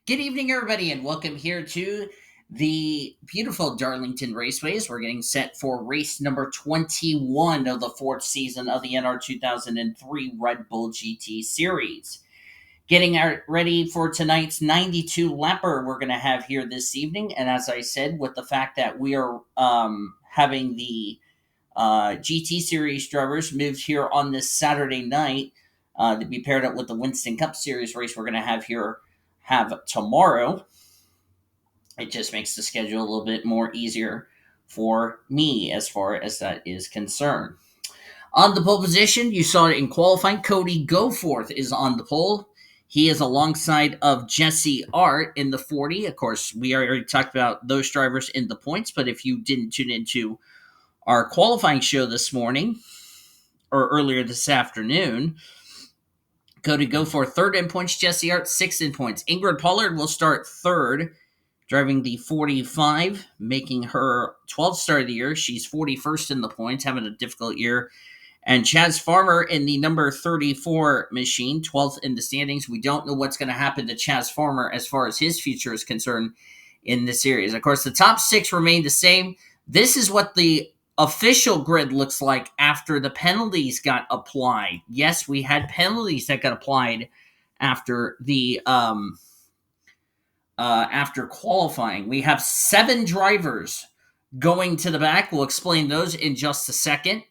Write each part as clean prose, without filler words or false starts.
Good evening, everybody, and welcome here to the beautiful Darlington Raceways. We're getting set for race number 21 of the fourth season of the NR2003 Red Bull GT Series. Getting ready for tonight's 92 lapper we're going to have here this evening. And as I said, with the fact that we are having the GT Series drivers moved here on this Saturday night to be paired up with the Winston Cup Series race we're going to have tomorrow. It just makes the schedule a little bit more easier for me as far as that is concerned. On the pole position, you saw it in qualifying. Cody Goforth is on the pole. He is alongside of J Ard in the 40. Of course, we already talked about those drivers in the points, but if you didn't tune into our qualifying show this morning or earlier this afternoon, Cody Goforth third in points, J Ard sixth in points. Ingrid Pollard will start third, driving the 45, making her 12th start of the year. She's 41st in the points, having a difficult year. And Chaz Farmer in the number 34 machine, 12th in the standings. We don't know what's going to happen to Chaz Farmer as far as his future is concerned in this series. Of course, the top six remain the same. This is what the official grid looks like after the penalties got applied. Yes, we had penalties that got applied after the after qualifying. We have 7 drivers going to the back. We'll explain those in just a second.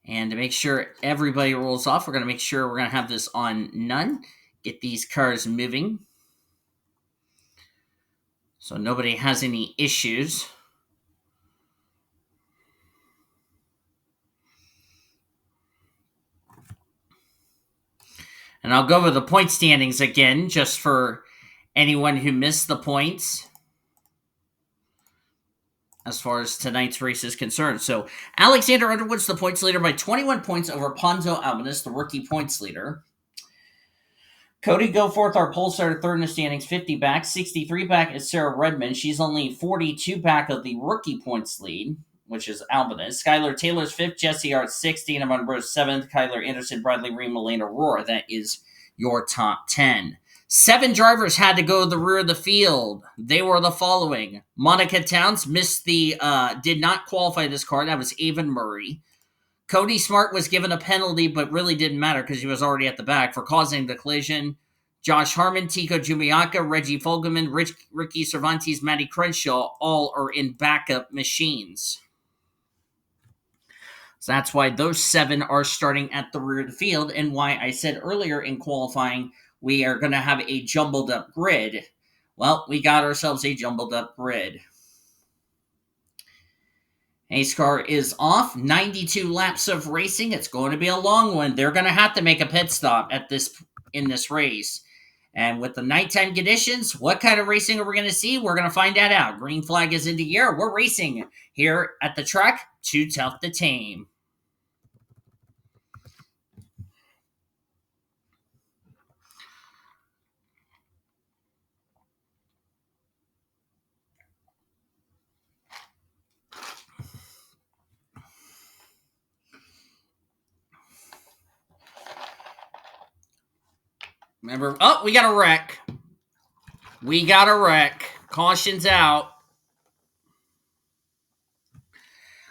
And to make sure everybody rolls off, we're going to make sure we're going to have this on none. Get these cars moving so nobody has any issues. And I'll go over the point standings again, just for anyone who missed the points as far as tonight's race is concerned. So Alexander Underwood's the points leader by 21 points over Ponzo Albanus, the rookie points leader. Cody Goforth, our pole starter, third in the standings, 50 back. 63 back is Sarah Redmond. She's only 42 back of the rookie points lead, which is Albanus. Skylar Taylor's fifth, J Ard 60, and Monroe's seventh. Kyler Anderson, Bradley Reim, Elaine Aurora. That is your top 10. 7 drivers had to go to the rear of the field. They were the following. Monica Towns did not qualify this car. That was Avon Murray. Cody Smart was given a penalty, but really didn't matter because he was already at the back for causing the collision. Josh Harmon, Tico Jumiaka, Reggie Fogleman, Ricky Cervantes, Matty Crenshaw, all are in backup machines. So that's why those 7 are starting at the rear of the field, and why I said earlier in qualifying we are going to have a jumbled up grid. Well, we got ourselves a jumbled up grid. Ace car is off. 92 laps of racing. It's going to be a long one. They're going to have to make a pit stop in this race. And with the nighttime conditions, what kind of racing are we going to see? We're going to find that out. Green flag is in the air. We're racing here at the track. Too tough to tame. Remember, we got a wreck. We got a wreck. Caution's out.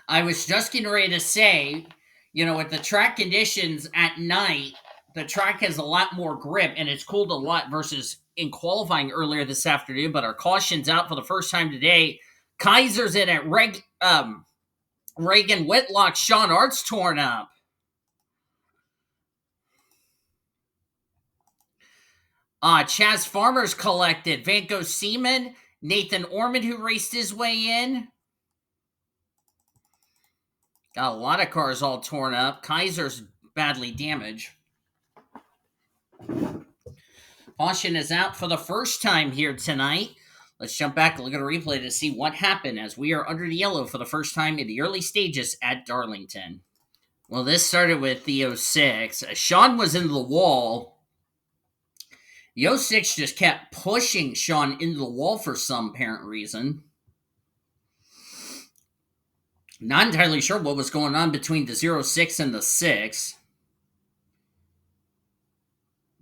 I was just getting ready to say, with the track conditions at night, the track has a lot more grip and it's cooled a lot versus in qualifying earlier this afternoon, but our caution's out for the first time today. Kaiser's in it. Reagan Whitlock, Sean Art's torn up. Chaz Farmer's collected. Vanco Seaman, Nathan Ormond, who raced his way in. Got a lot of cars all torn up. Kaiser's badly damaged. Caution is out for the first time here tonight. Let's jump back and look at a replay to see what happened as we are under the yellow for the first time in the early stages at Darlington. Well, this started with the 06. Sean was into the wall. The 06 just kept pushing Sean into the wall for some apparent reason. Not entirely sure what was going on between the 06 and the 6.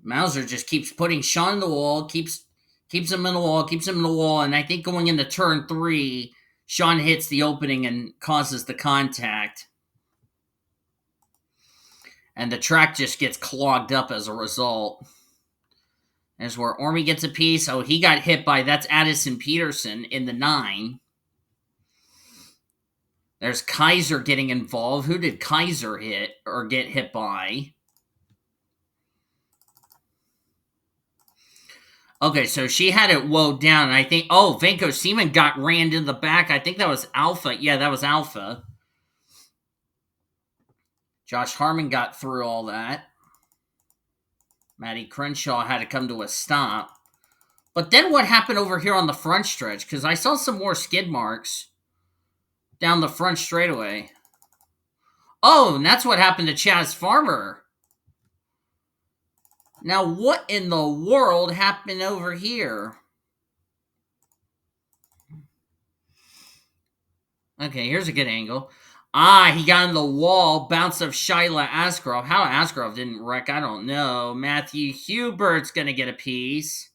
Mauser just keeps putting Sean in the wall, keeps him in the wall, keeps him in the wall, and I think going into turn 3, Sean hits the opening and causes the contact. And the track just gets clogged up as a result. There's where Ormy gets a piece. Oh, he got hit by, that's Addison Peterson in the 9. There's Kaiser getting involved. Who did Kaiser hit or get hit by? Okay, so she had it woed down. And I think, oh, Vanko Seaman got rammed in the back. I think that was Alpha. Yeah, that was Alpha. Josh Harmon got through all that. Matty Crenshaw had to come to a stop. But then what happened over here on the front stretch? Because I saw some more skid marks down the front straightaway. Oh, and that's what happened to Chaz Farmer. Now, what in the world happened over here? Okay, here's a good angle. He got in the wall. Bounce of Shyla Askraov. How Askraov didn't wreck, I don't know. Matthew Hubert's going to get a piece.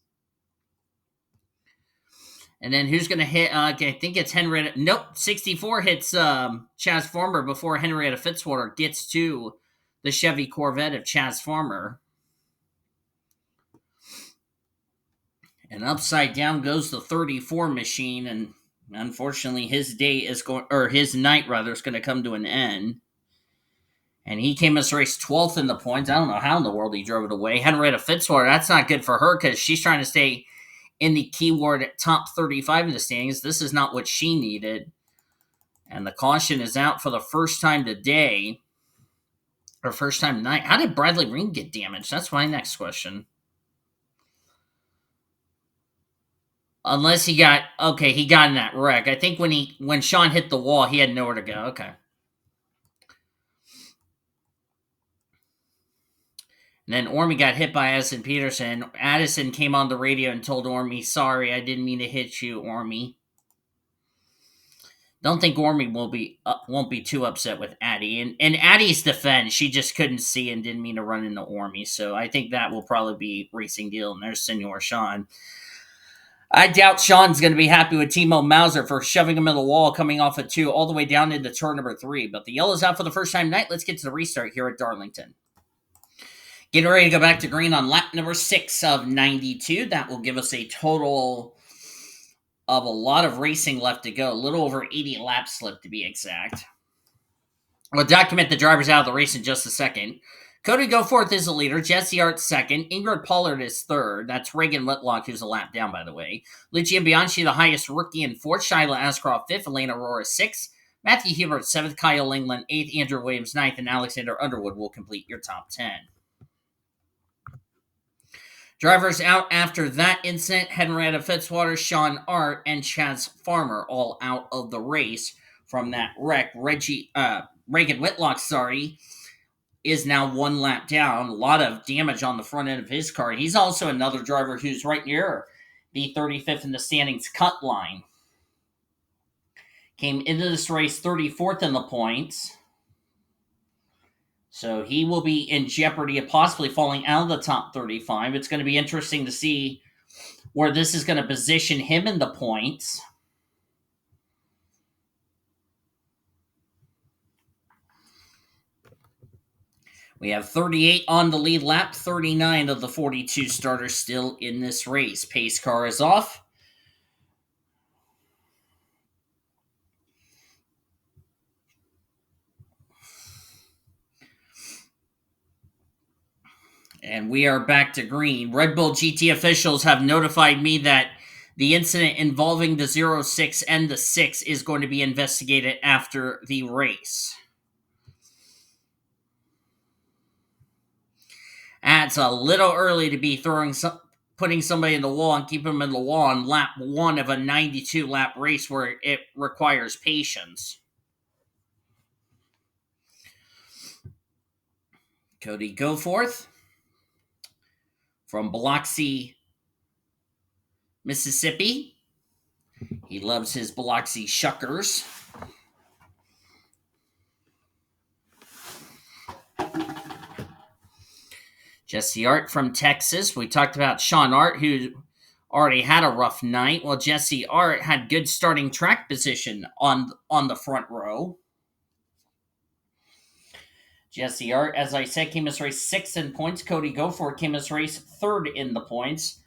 And then who's going to hit? Okay, I think it's Henrietta. Nope, 64 hits Chaz Farmer before Henrietta Fitzwater gets to the Chevy Corvette of Chaz Farmer. And upside down goes the 34 machine, and unfortunately his day is going, or his night rather, is going to come to an end. And he came as race 12th in the points. I don't know how in the world he drove it away. Henrietta Fitzwater, that's not good for her because she's trying to stay in the keyword top 35 in the standings. This is not what she needed. And the caution is out for the first time today. Or first time tonight. How did Bradley Ring get damaged? That's my next question. Unless he got in that wreck. I think when Sean hit the wall, he had nowhere to go. Okay. And then Ormy got hit by Addison Peterson. Addison came on the radio and told Ormy, "Sorry, I didn't mean to hit you, Ormy." Don't think Ormy won't be too upset with Addie. And Addie's defense, she just couldn't see and didn't mean to run into Ormy. So I think that will probably be racing deal. And there's Senor Sean. I doubt Sean's going to be happy with Timo Mauser for shoving him in the wall coming off of 2 all the way down into turn number 3. But the yellow's out for the first time tonight. Let's get to the restart here at Darlington. Getting ready to go back to green on lap number 6 of 92. That will give us a total of a lot of racing left to go. A little over 80 laps left to be exact. We'll document the drivers out of the race in just a second. Cody Goforth is the leader. Jesse Art second. Ingrid Pollard is third. That's Reagan Whitlock, who's a lap down, by the way. Lucia Bianchi, the highest rookie, in fourth. Shyla Askraov fifth. Elena Aurora sixth. Matthew Hubert seventh. Kyle Langeland eighth. Andrew Williams ninth. And Alexander Underwood will complete your top 10. Drivers out after that incident: Henrietta Fitzwater, Sean Art, and Chaz Farmer, all out of the race from that wreck. Reagan Whitlock, is now 1 lap down. A lot of damage on the front end of his car. He's also another driver who's right near the 35th in the standings cut line. Came into this race 34th in the points. So he will be in jeopardy of possibly falling out of the top 35. It's going to be interesting to see where this is going to position him in the points. We have 38 on the lead lap, 39 of the 42 starters still in this race. Pace car is off. And we are back to green. Red Bull GT officials have notified me that the incident involving the 06 and the 6 is going to be investigated after the race. It's a little early to be putting somebody in the wall and keeping them in the wall on lap 1 of a 92-lap race where it requires patience. Cody Goforth from Biloxi, Mississippi. He loves his Biloxi Shuckers. Jesse Art from Texas. We talked about Sean Art, who already had a rough night. Well, Jesse Art had good starting track position on the front row. Jesse Art, as I said, came as race 6 in points. Cody Goforth came as race 3rd in the points.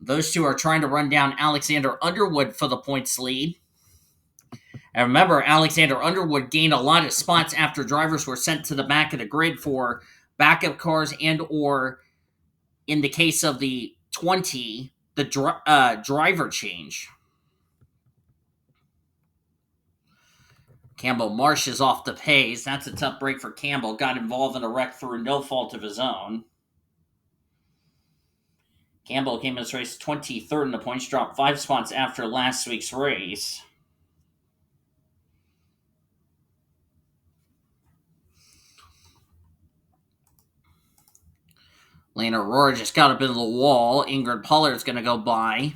Those two are trying to run down Alexander Underwood for the points lead. And remember, Alexander Underwood gained a lot of spots after drivers were sent to the back of the grid for backup cars and or, in the case of the 20, the driver change. Campbell Marsh is off the pace. That's a tough break for Campbell. Got involved in a wreck through no fault of his own. Campbell came in this race 23rd in the points, dropped 5 spots after last week's race. Lane Aurora just got up into the wall. Ingrid Pollard's going to go by.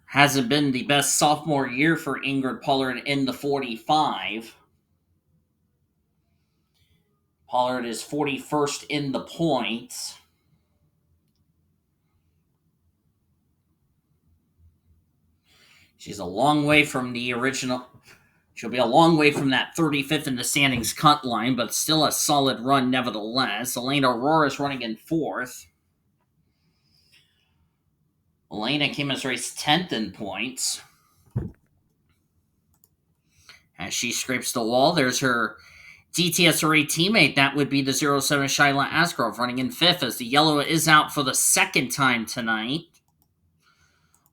Hasn't been the best sophomore year for Ingrid Pollard in the 45. Pollard is 41st in the points. She's a long way from the original. She'll be a long way from that 35th in the standings cut line, but still a solid run nevertheless. Elena Aurora is running in 4th. Elena came as race 10th in points. As she scrapes the wall, there's her DTSRA teammate. That would be the 07 S Askraov running in 5th as the yellow is out for the 2nd time tonight.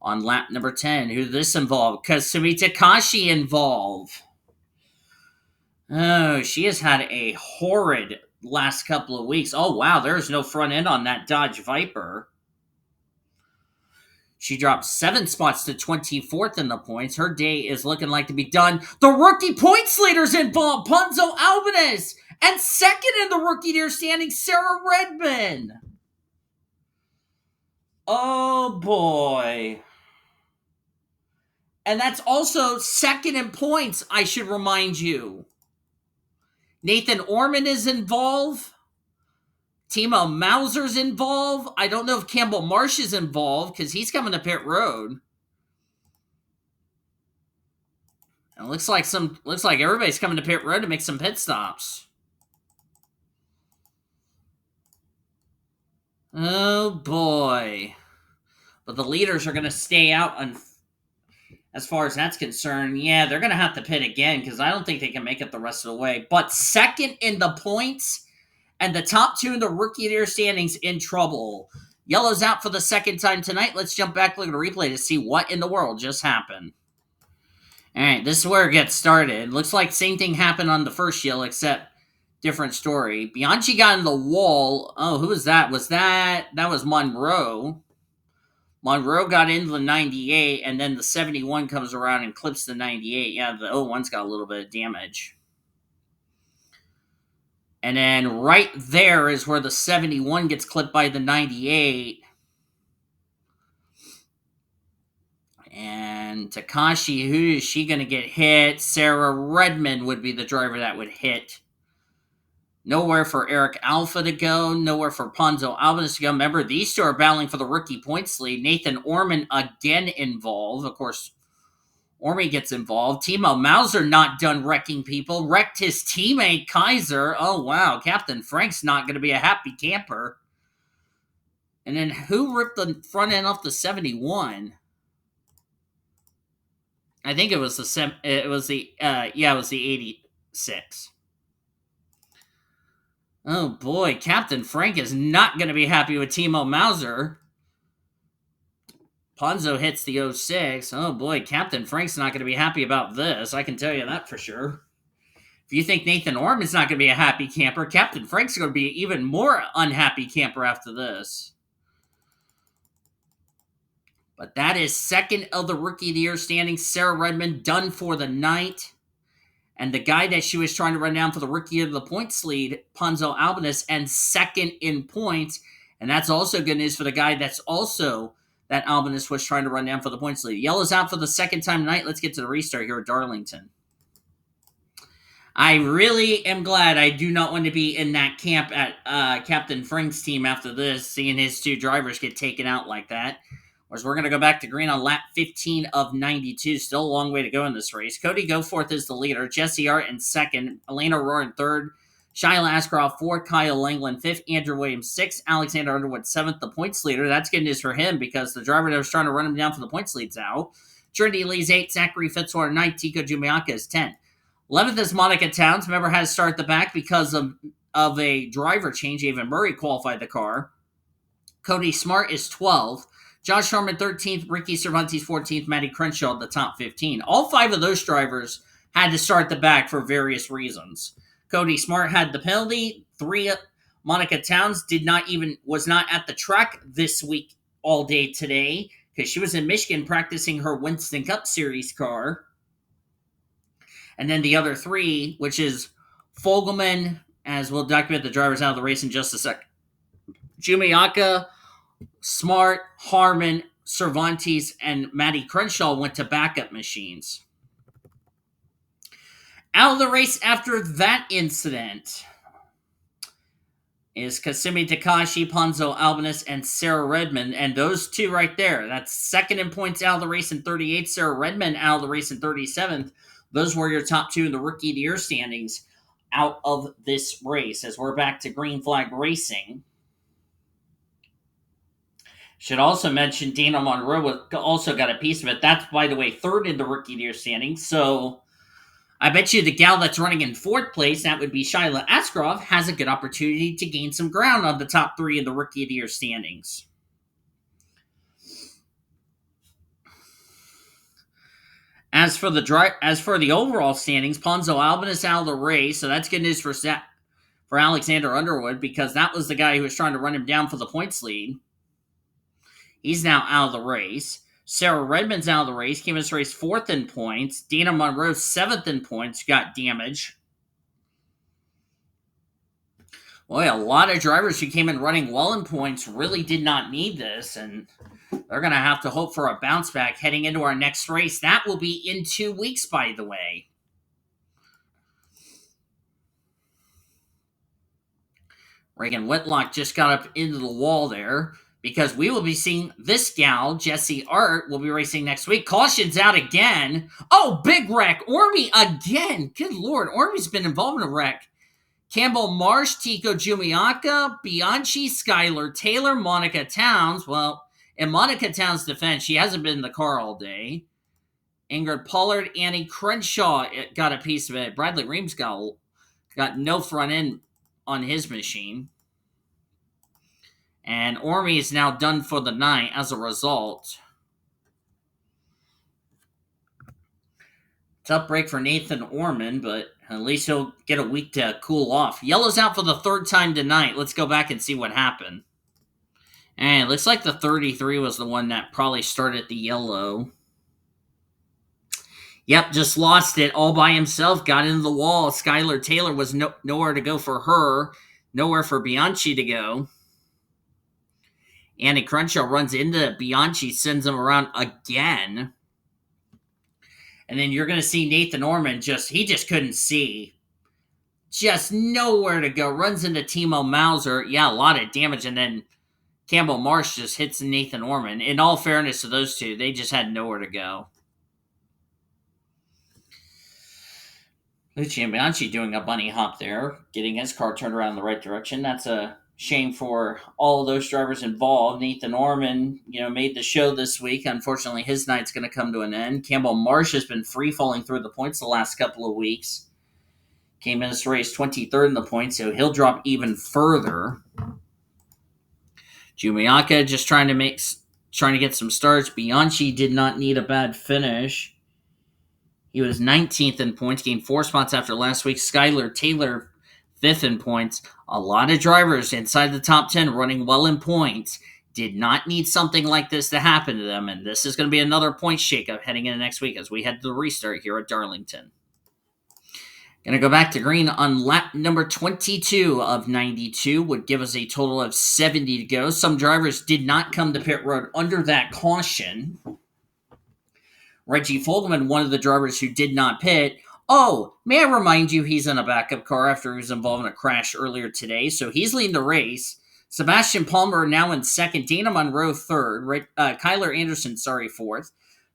On lap number 10, who did this involve? Kasumi Takashi involved. Oh, she has had a horrid last couple of weeks. Oh, wow, there's no front end on that Dodge Viper. She dropped 7 spots to 24th in the points. Her day is looking like to be done. The rookie points leaders involved, Punzo Albanus. And 2nd in the rookie tier standing, Sarah Redman. Oh, boy. And that's also 2nd in points, I should remind you. Nathan Orman is involved. Timo Mauser's involved. I don't know if Campbell Marsh is involved because he's coming to pit road. And it looks like everybody's coming to pit road to make some pit stops. Oh boy. But the leaders are going to stay out as far as that's concerned. Yeah, they're going to have to pit again because I don't think they can make it the rest of the way. But 2nd in the points. And the top 2 in the rookie of the year standings in trouble. Yellow's out for the 2nd time tonight. Let's jump back, look at a replay to see what in the world just happened. All right, this is where it gets started. Looks like same thing happened on the first yellow, except different story. Bianchi got in the wall. Oh, who was that? That was Monroe. Monroe got into the 98, and then the 71 comes around and clips the 98. Yeah, the 01's got a little bit of damage. And then right there is where the 71 gets clipped by the 98. And Takashi, who is she going to get hit? Sarah Redman would be the driver that would hit. Nowhere for Eric Alpha to go. Nowhere for Ponzo Albanus to go. Remember, these two are battling for the rookie points lead. Nathan Orman again involved. Of course, Orme gets involved. Timo Mauser not done wrecking people. Wrecked his teammate, Kaiser. Oh, wow. Captain Frank's not going to be a happy camper. And then who ripped the front end off the 71? I think it was the 86. Oh, boy. Captain Frank is not going to be happy with Timo Mauser. Ponzo hits the 06. Oh boy, Captain Frank's not going to be happy about this. I can tell you that for sure. If you think Nathan Orman's not going to be a happy camper, Captain Frank's going to be an even more unhappy camper after this. But that is 2nd of the rookie of the year standing. Sarah Redman done for the night. And the guy that she was trying to run down for the rookie of the points lead, Ponzo Albanus, and 2nd in points. And that's also good news for the guy that's also that Albanus was trying to run down for the points lead. Yellow's out for the 2nd time tonight. Let's get to the restart here at Darlington. I really am glad I do not want to be in that camp at Captain Frank's team after this, seeing his two drivers get taken out like that. Whereas we're going to go back to green on lap 15 of 92. Still a long way to go in this race. Cody Goforth is the leader. J Ard in second. E Aurora in third. S Askraov fourth. K Langeland fifth. Andrew Williams sixth. Alexander Underwood seventh. The points leader. That's good news for him because the driver that was trying to run him down for the points lead's out. Trinity Lee's eighth. Zachary Fitzwater ninth. Tico Jumiaka is 10th. 11th is Monica Towns. Remember, had to start the back because of a driver change. Even Murray qualified the car. Cody Smart is 12th. Josh Harmon 13th. Ricky Cervantes 14th. Matty Crenshaw at the top 15. All five of those drivers had to start the back for various reasons. Cody Smart had the penalty. Monica Towns was not at the track this week all day today because she was in Michigan practicing her Winston Cup Series car. And then the other three, which is Fogleman, as we'll document the drivers out of the race in just a sec. Jumiaka, Smart, Harmon, Cervantes, and Matty Crenshaw went to backup machines. Out of the race after that incident is Kasumi Takashi, Ponzo Albanus, and Sarah Redmond. And those two right there, that's second in points out of the race in 38th. Sarah Redmond out of the race in 37th. Those were your top two in the Rookie of the Year standings out of this race. As we're back to green flag racing. Should also mention Dana Monroe also got a piece of it. That's, by the way, third in the Rookie of the Year standings. So I bet you the gal that's running in fourth place, that would be S Askraov, has a good opportunity to gain some ground on the top three in the Rookie of the Year standings. As for the overall standings, Ponzo Albanus out of the race, so that's good news for Alexander Underwood because that was the guy who was trying to run him down for the points lead. He's now out of the race. Sarah Redmond's out of the race, came in this race fourth in points. Dana Monroe seventh in points, got damage. Boy, a lot of drivers who came in running well in points really did not need this, and they're going to have to hope for a bounce back heading into our next race. That will be in 2 weeks, by the way. Reagan Whitlock just got up into the wall there because we will be seeing this gal, J Ard, will be racing next week. Caution's out again. Oh, big wreck. Ormy again. Good Lord. Ormy's been involved in a wreck. Campbell Marsh, Tico Jumiaka, Bianchi, Skylar Taylor, Monica Towns. Well, in Monica Towns' defense, she hasn't been in the car all day. Ingrid Pollard, Annie Crenshaw got a piece of it. Bradley Reams got no front end on his machine. And Ormy is now done for the night as a result. Tough break for Nathan Orman, but at least he'll get a week to cool off. Yellow's out for the third time tonight. Let's go back and see what happened. And it looks like the 33 was the one that probably started the yellow. Yep, just lost it all by himself. Got into the wall. Skylar Taylor was nowhere to go for her. Nowhere for Bianchi to go. Annie Crenshaw runs into Bianchi, sends him around again. And then you're going to see Nathan Orman he just couldn't see. Just nowhere to go. Runs into Timo Mauser. Yeah, a lot of damage. And then Campbell Marsh just hits Nathan Orman. In all fairness to those two, they just had nowhere to go. Lucian Bianchi doing a bunny hop there, getting his car turned around in the right direction. That's a shame for all of those drivers involved. Nathan Orman, made the show this week. Unfortunately, his night's going to come to an end. Campbell Marsh has been free-falling through the points the last couple of weeks. Came in this race 23rd in the points, so he'll drop even further. Jumiaka just trying to get some starts. Bianchi did not need a bad finish. He was 19th in points, gained 4 spots after last week. Skylar Taylor, 5th in points. A lot of drivers inside the top 10 running well in points. Did not need something like this to happen to them, and this is going to be another point shakeup heading into next week as we head to the restart here at Darlington. Going to go back to green on lap number 22 of 92, would give us a total of 70 to go. Some drivers did not come to pit road under that caution. Reggie Fogleman, one of the drivers who did not pit. Oh, may I remind you, he's in a backup car after he was involved in a crash earlier today, so he's leading the race. Sebastian Palmer now in second, Dana Monroe third, Kyler Anderson, fourth.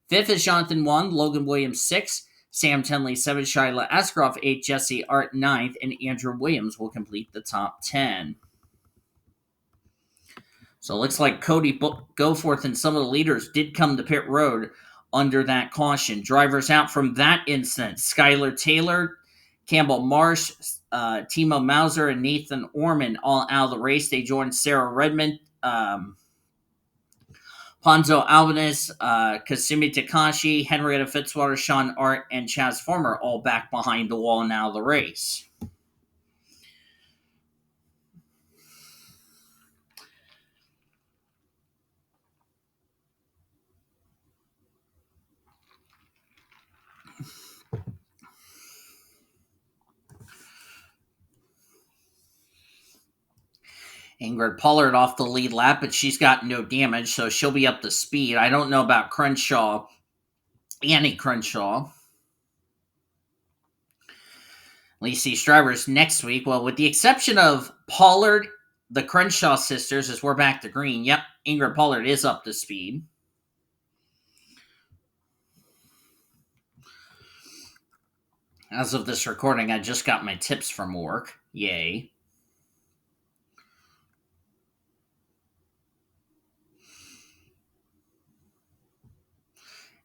Fifth is Jonathan Wong, Logan Williams sixth, Sam Tenley seventh, Shyla Askraov eighth, Jesse Art ninth, and Andrew Williams will complete the top 10. So it looks like Cody Goforth and some of the leaders did come to pit road under that caution. Drivers out from that incident: Skylar Taylor, Campbell Marsh, Timo Mauser, and Nathan Orman all out of the race. They joined Sarah Redmond, Ponzo Albanus, Kasumi Takashi, Henrietta Fitzwater, Sean Art, and Chaz Farmer all back behind the wall and out of the race. Ingrid Pollard off the lead lap, but she's got no damage, so she'll be up to speed. I don't know about Crenshaw, Annie Crenshaw. At least these drivers next week. Well, with the exception of Pollard, the Crenshaw sisters, as we're back to green. Yep, Ingrid Pollard is up to speed. As of this recording, I just got my tips from work. Yay.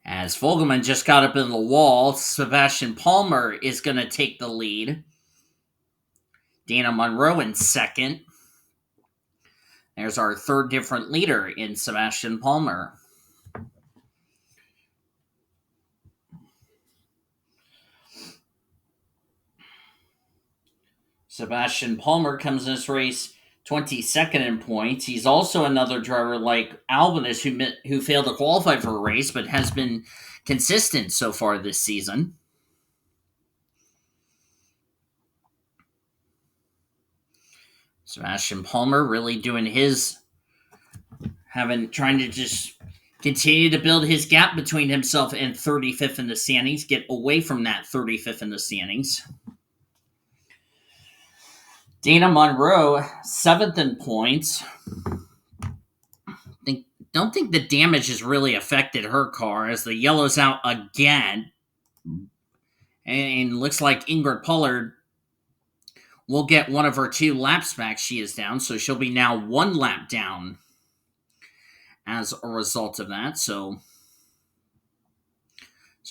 As Fogleman just got up in the wall, Sebastian Palmer is going to take the lead. Dana Monroe in second. There's our third different leader in Sebastian Palmer. Sebastian Palmer comes in this race 22nd in points. He's also another driver like Albanus who failed to qualify for a race but has been consistent so far this season. Sebastian Palmer really doing trying to just continue to build his gap between himself and 35th in the standings, get away from that 35th in the standings. Dana Monroe, 7th in points. Don't think the damage has really affected her car as the yellow's out again. And looks like Ingrid Pollard will get one of her 2 laps back. She is down, so she'll be now 1 lap down as a result of that. So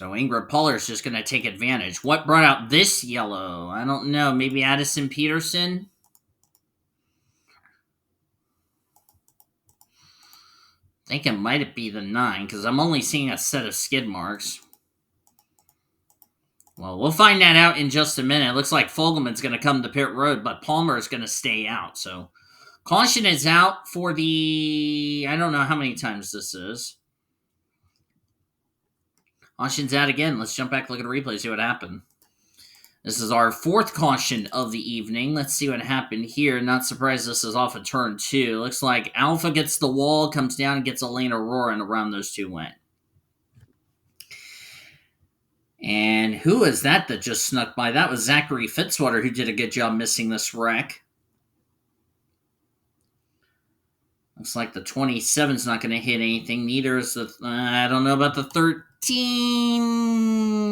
Ingrid Pollard is just going to take advantage. What brought out this yellow? I don't know. Maybe Addison Peterson? I think it might be the 9 because I'm only seeing a set of skid marks. Well, we'll find that out in just a minute. It looks like Fogleman's going to come to pit road, but Palmer is going to stay out. So caution is out for the... I don't know how many times this is. Caution's out again. Let's jump back, look at the replay, see what happened. This is our 4th caution of the evening. Let's see what happened here. Not surprised this is off of turn 2. Looks like Alpha gets the wall, comes down, and gets Elaine Aurora, and around those 2 went. And who is that just snuck by? That was Zachary Fitzwater, who did a good job missing this wreck. Looks like the 27's not going to hit anything. Neither is the... I don't know about the 13.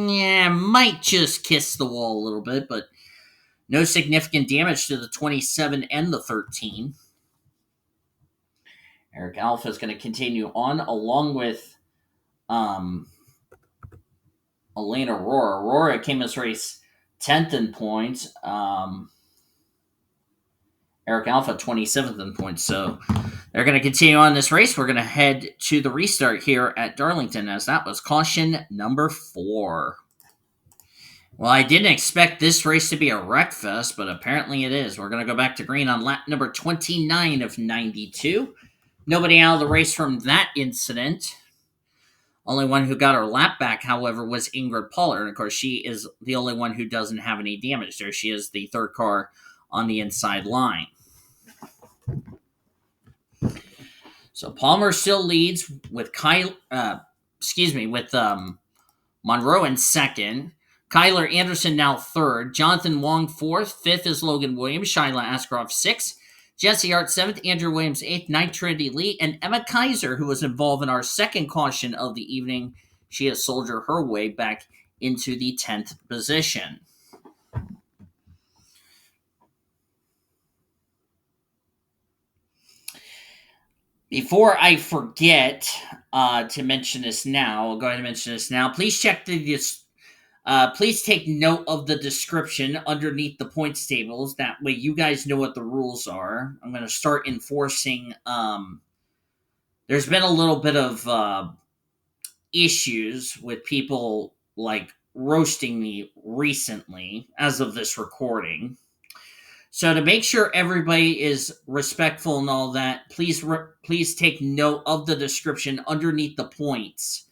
Yeah, might just kiss the wall a little bit, but no significant damage to the 27 and the 13. Eric Alpha is going to continue on, along with Elaine Aurora. Aurora came this race 10th in points. Eric Alpha 27th in points. So they're going to continue on this race. We're going to head to the restart here at Darlington, as that was caution number 4. Well, I didn't expect this race to be a wreck fest, but apparently it is. We're going to go back to green on lap number 29 of 92. Nobody out of the race from that incident. Only one who got her lap back, however, was Ingrid Pollard. And of course, she is the only one who doesn't have any damage there. She is the 3rd car on the inside line. So Palmer still leads with Monroe in second. Kyler Anderson now third. Jonathan Wong fourth. Fifth is Logan Williams. Shyla Askraov sixth. J Ard seventh. Andrew Williams eighth. Ninth, Trinity Lee. And Emma Kaiser, who was involved in our second caution of the evening. She has soldiered her way back into the 10th position. Before I forget to mention this now, I'll go ahead and mention this now. Please check please take note of the description underneath the points tables. That way you guys know what the rules are. I'm going to start enforcing. There's been a little bit of issues with people like roasting me recently as of this recording. So to make sure everybody is respectful and all that, please take note of the description underneath the points,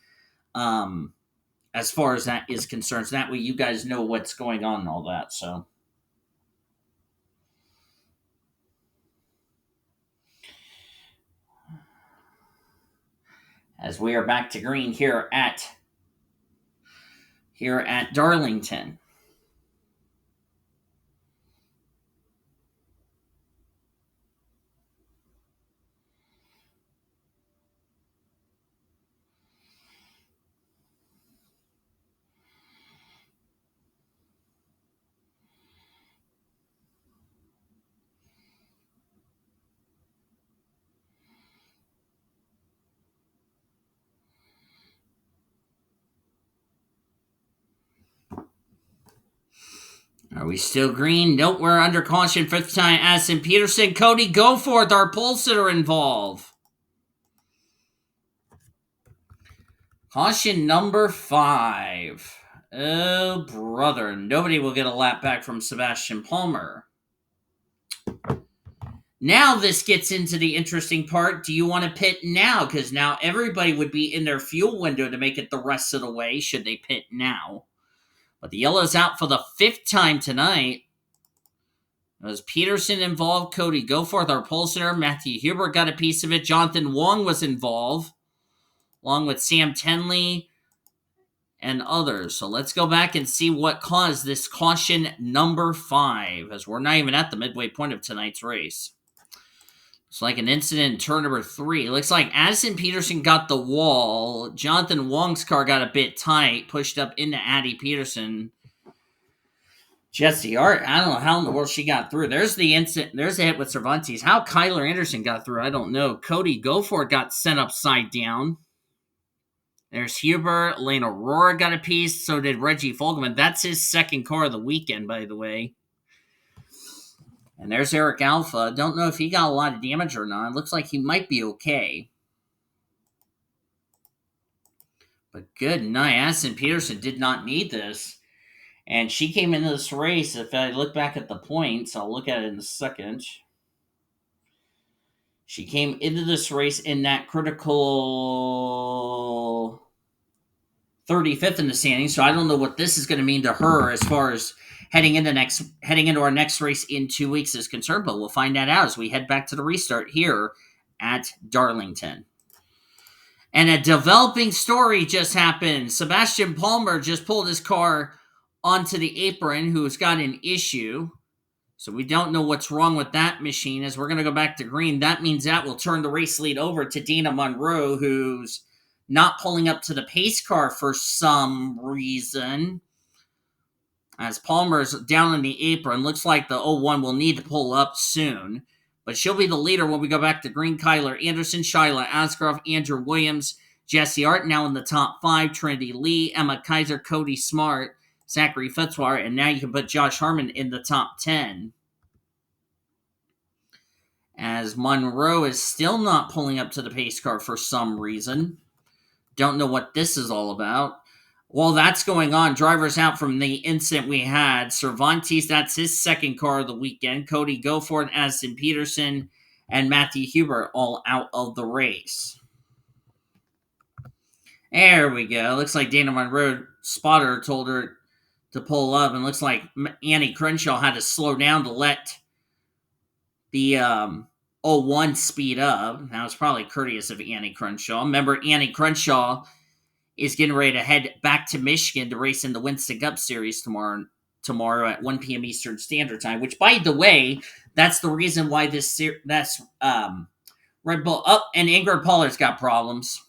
as far as that is concerned. So that way you guys know what's going on and all that. So as we are back to green here at Darlington. Are we still green? Nope, we're under caution. Fifth time, Addison Peterson. Cody Goforth, our pole sitter, involved. Caution number 5. Oh, brother. Nobody will get a lap back from Sebastian Palmer. Now this gets into the interesting part. Do you want to pit now? Because now everybody would be in their fuel window to make it the rest of the way should they pit now. But the yellow's out for the 5th time tonight. Was Peterson involved? Cody Goforth, our pole sitter. Matthew Hubert got a piece of it. Jonathan Wong was involved, along with Sam Tenley and others. So let's go back and see what caused this caution number 5, as we're not even at the midway point of tonight's race. It's like an incident in turn number 3. It looks like Addison Peterson got the wall. Jonathan Wong's car got a bit tight, pushed up into Addie Peterson. J Ard, I don't know how in the world she got through. There's the incident. There's a hit with Cervantes. How Kyler Anderson got through, I don't know. Cody Goforth got sent upside down. There's Hubert. Lane Aurora got a piece. So did Reggie Fogleman. That's his second car of the weekend, by the way. And there's Eric Alpha. Don't know if he got a lot of damage or not. It looks like he might be okay. But good night. Addison Peterson did not need this. And she came into this race. If I look back at the points, I'll look at it in a second. She came into this race in that critical 35th in the standings. So I don't know what this is going to mean to her as far as heading into our next race in 2 weeks is concerned, but we'll find that out as we head back to the restart here at Darlington. And a developing story just happened. Sebastian Palmer just pulled his car onto the apron, who's got an issue. So we don't know what's wrong with that machine. As we're going to go back to green, that means that will turn the race lead over to D Monroe, who's not pulling up to the pace car for some reason. As Palmer's down in the apron, looks like the 01 will need to pull up soon. But she'll be the leader when we go back to green. Kyler Anderson, Shyla Askraov, Andrew Williams, J Ard now in the top 5. Trinity Lee, Emma Kaiser, Cody Smart, Zachary Fitzwater, and now you can put Josh Harmon in the top 10. As Monroe is still not pulling up to the pace car for some reason. Don't know what this is all about. While that's going on, drivers out from the incident we had. Cervantes, that's his second car of the weekend. Cody Goforth, Addison Peterson, and Matthew Hubert all out of the race. There we go. Looks like Dana Monroe spotter told her to pull up, and looks like Annie Crenshaw had to slow down to let the 01 speed up. That was probably courteous of Annie Crenshaw. Remember, Annie Crenshaw is getting ready to head back to Michigan to race in the Winston Cup Series tomorrow at 1 p.m. Eastern Standard Time. Which, by the way, that's the reason why that's Red Bull up and Ingrid Pollard's got problems.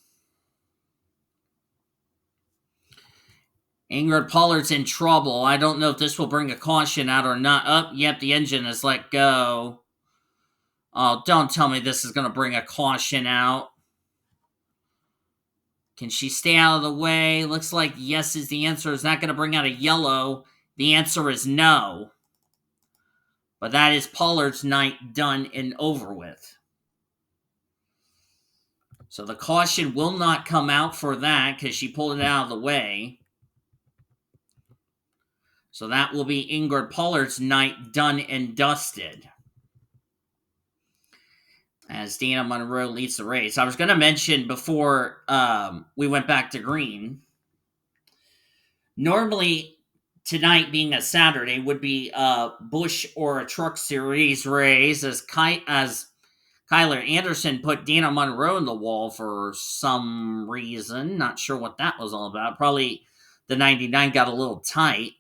Ingrid Pollard's in trouble. I don't know if this will bring a caution out or not. Oh, yep, the engine is let go. Oh, don't tell me this is going to bring a caution out. Can she stay out of the way? Looks like yes is the answer. Is that going to bring out a yellow? The answer is no. But that is Pollard's night done and over with. So the caution will not come out for that because she pulled it out of the way. So that will be Ingrid Pollard's night done and dusted. As D Monroe leads the race. I was going to mention before we went back to green. Normally, tonight being a Saturday would be a Busch or a Truck Series race as Kyler Anderson put Dana Monroe in the wall for some reason. Not sure what that was all about. Probably the 99 got a little tight.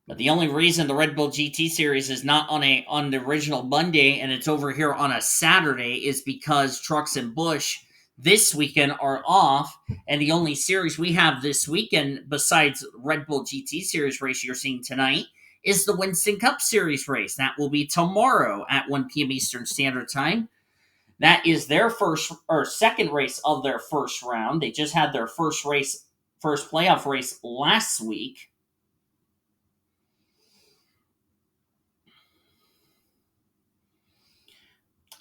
But the only reason the Red Bull GT Series is not on the original Monday and it's over here on a Saturday is because Trucks and Busch this weekend are off, and the only series we have this weekend besides Red Bull GT Series race you're seeing tonight is the Winston Cup Series race. That will be tomorrow at 1 p.m. Eastern Standard Time. That is their second race of their first round. They just had their first playoff race last week.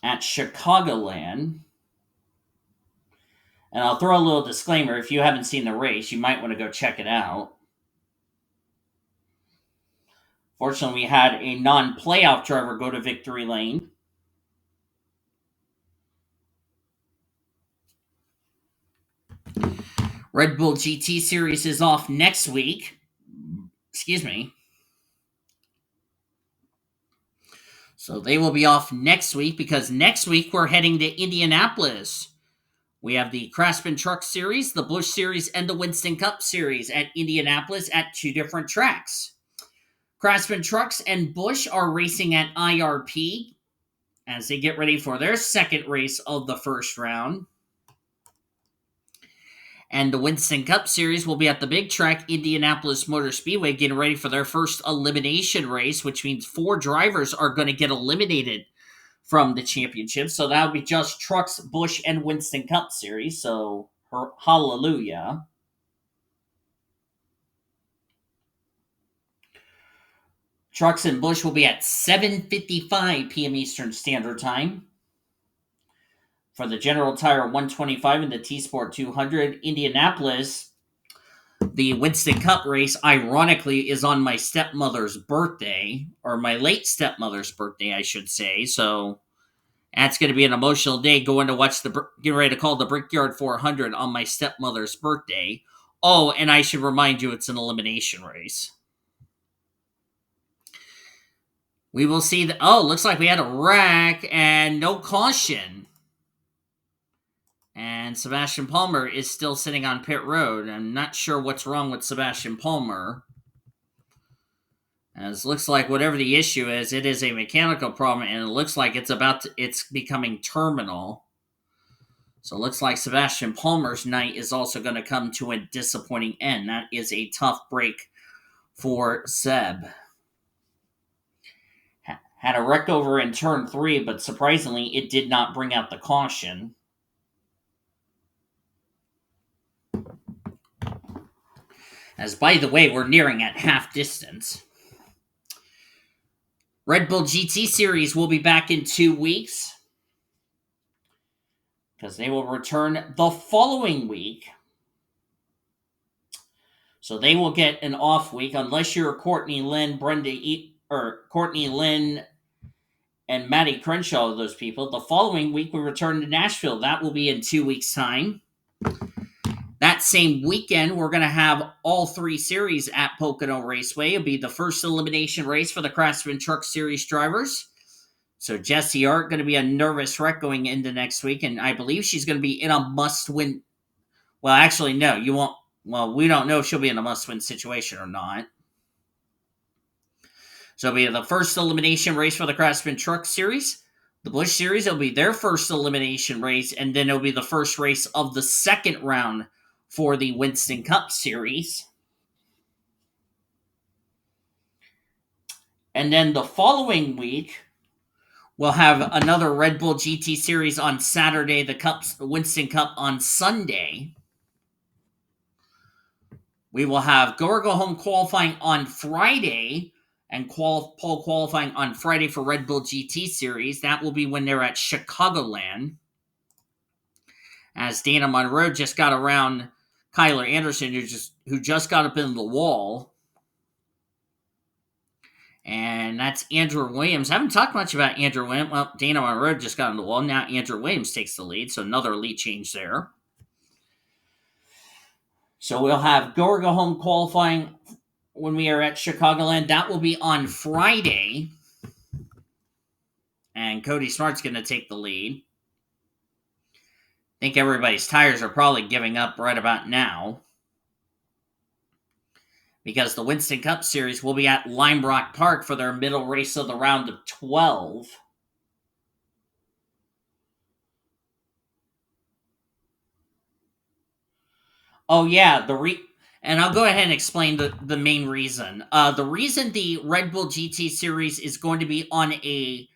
At Chicagoland. And I'll throw a little disclaimer. If you haven't seen the race, you might want to go check it out. Fortunately, we had a non-playoff driver go to victory lane. Red Bull GT Series is off next week. Excuse me. So they will be off next week because next week we're heading to Indianapolis. We have the Craftsman Truck Series, the Busch Series, and the Winston Cup Series at Indianapolis at two different tracks. Craftsman Trucks and Busch are racing at IRP as they get ready for their second race of the first round. And the Winston Cup Series will be at the big track, Indianapolis Motor Speedway, getting ready for their first elimination race, which means 4 drivers are going to get eliminated from the championship. So that'll be just Trucks, Busch, and Winston Cup Series. So, hallelujah. Trucks and Busch will be at 7:55 p.m. Eastern Standard Time. For the General Tire 125 and the T-Sport 200, Indianapolis, the Winston Cup race, ironically, is on my stepmother's birthday, or my late stepmother's birthday, I should say. So that's going to be an emotional day going to watch getting ready to call the Brickyard 400 on my stepmother's birthday. Oh, and I should remind you, it's an elimination race. We will see looks like we had a wreck and no caution. And Sebastian Palmer is still sitting on pit road. I'm not sure what's wrong with Sebastian Palmer. As it looks like whatever the issue is, it is a mechanical problem, and it looks like it's becoming terminal. So it looks like Sebastian Palmer's night is also going to come to a disappointing end. That is a tough break for Seb. Had a wreck over in turn 3, but surprisingly, it did not bring out the caution. As, by the way, we're nearing at half distance. Red Bull GT Series will be back in 2 weeks because they will return the following week. So they will get an off week unless you're Courtney Lynn, Courtney Lynn, and Maddie Crenshaw, those people. The following week we return to Nashville. That will be in 2 weeks' time. That same weekend, we're going to have all 3 series at Pocono Raceway. It'll be the first elimination race for the Craftsman Truck Series drivers. So J Ard going to be a nervous wreck going into next week, and I believe she's going to be in a must-win Well, actually, no, you won't. Well, we don't know if she'll be in a must-win situation or not. So it'll be the first elimination race for the Craftsman Truck Series. The Busch Series, it'll be their first elimination race, and then it'll be the first race of the second round for the Winston Cup Series. And then the following week, we'll have another Red Bull GT Series on Saturday, the Winston Cup on Sunday. We will have Go or Go Home qualifying on Friday and pole qualifying on Friday for Red Bull GT Series. That will be when they're at Chicagoland. As Dana Monroe just got around Kyler Anderson, who just got up in the wall. And that's Andrew Williams. I haven't talked much about Andrew Williams. Well, Dana Monroe just got on the wall. Now Andrew Williams takes the lead, so another lead change there. So we'll have Go or Go Home qualifying when we are at Chicagoland. That will be on Friday. And Cody Smart's going to take the lead. I think everybody's tires are probably giving up right about now, because the Winston Cup Series will be at Lime Rock Park for their middle race of the round of 12. Oh, yeah, and I'll go ahead and explain the main reason. The reason the Red Bull GT Series is going to be on a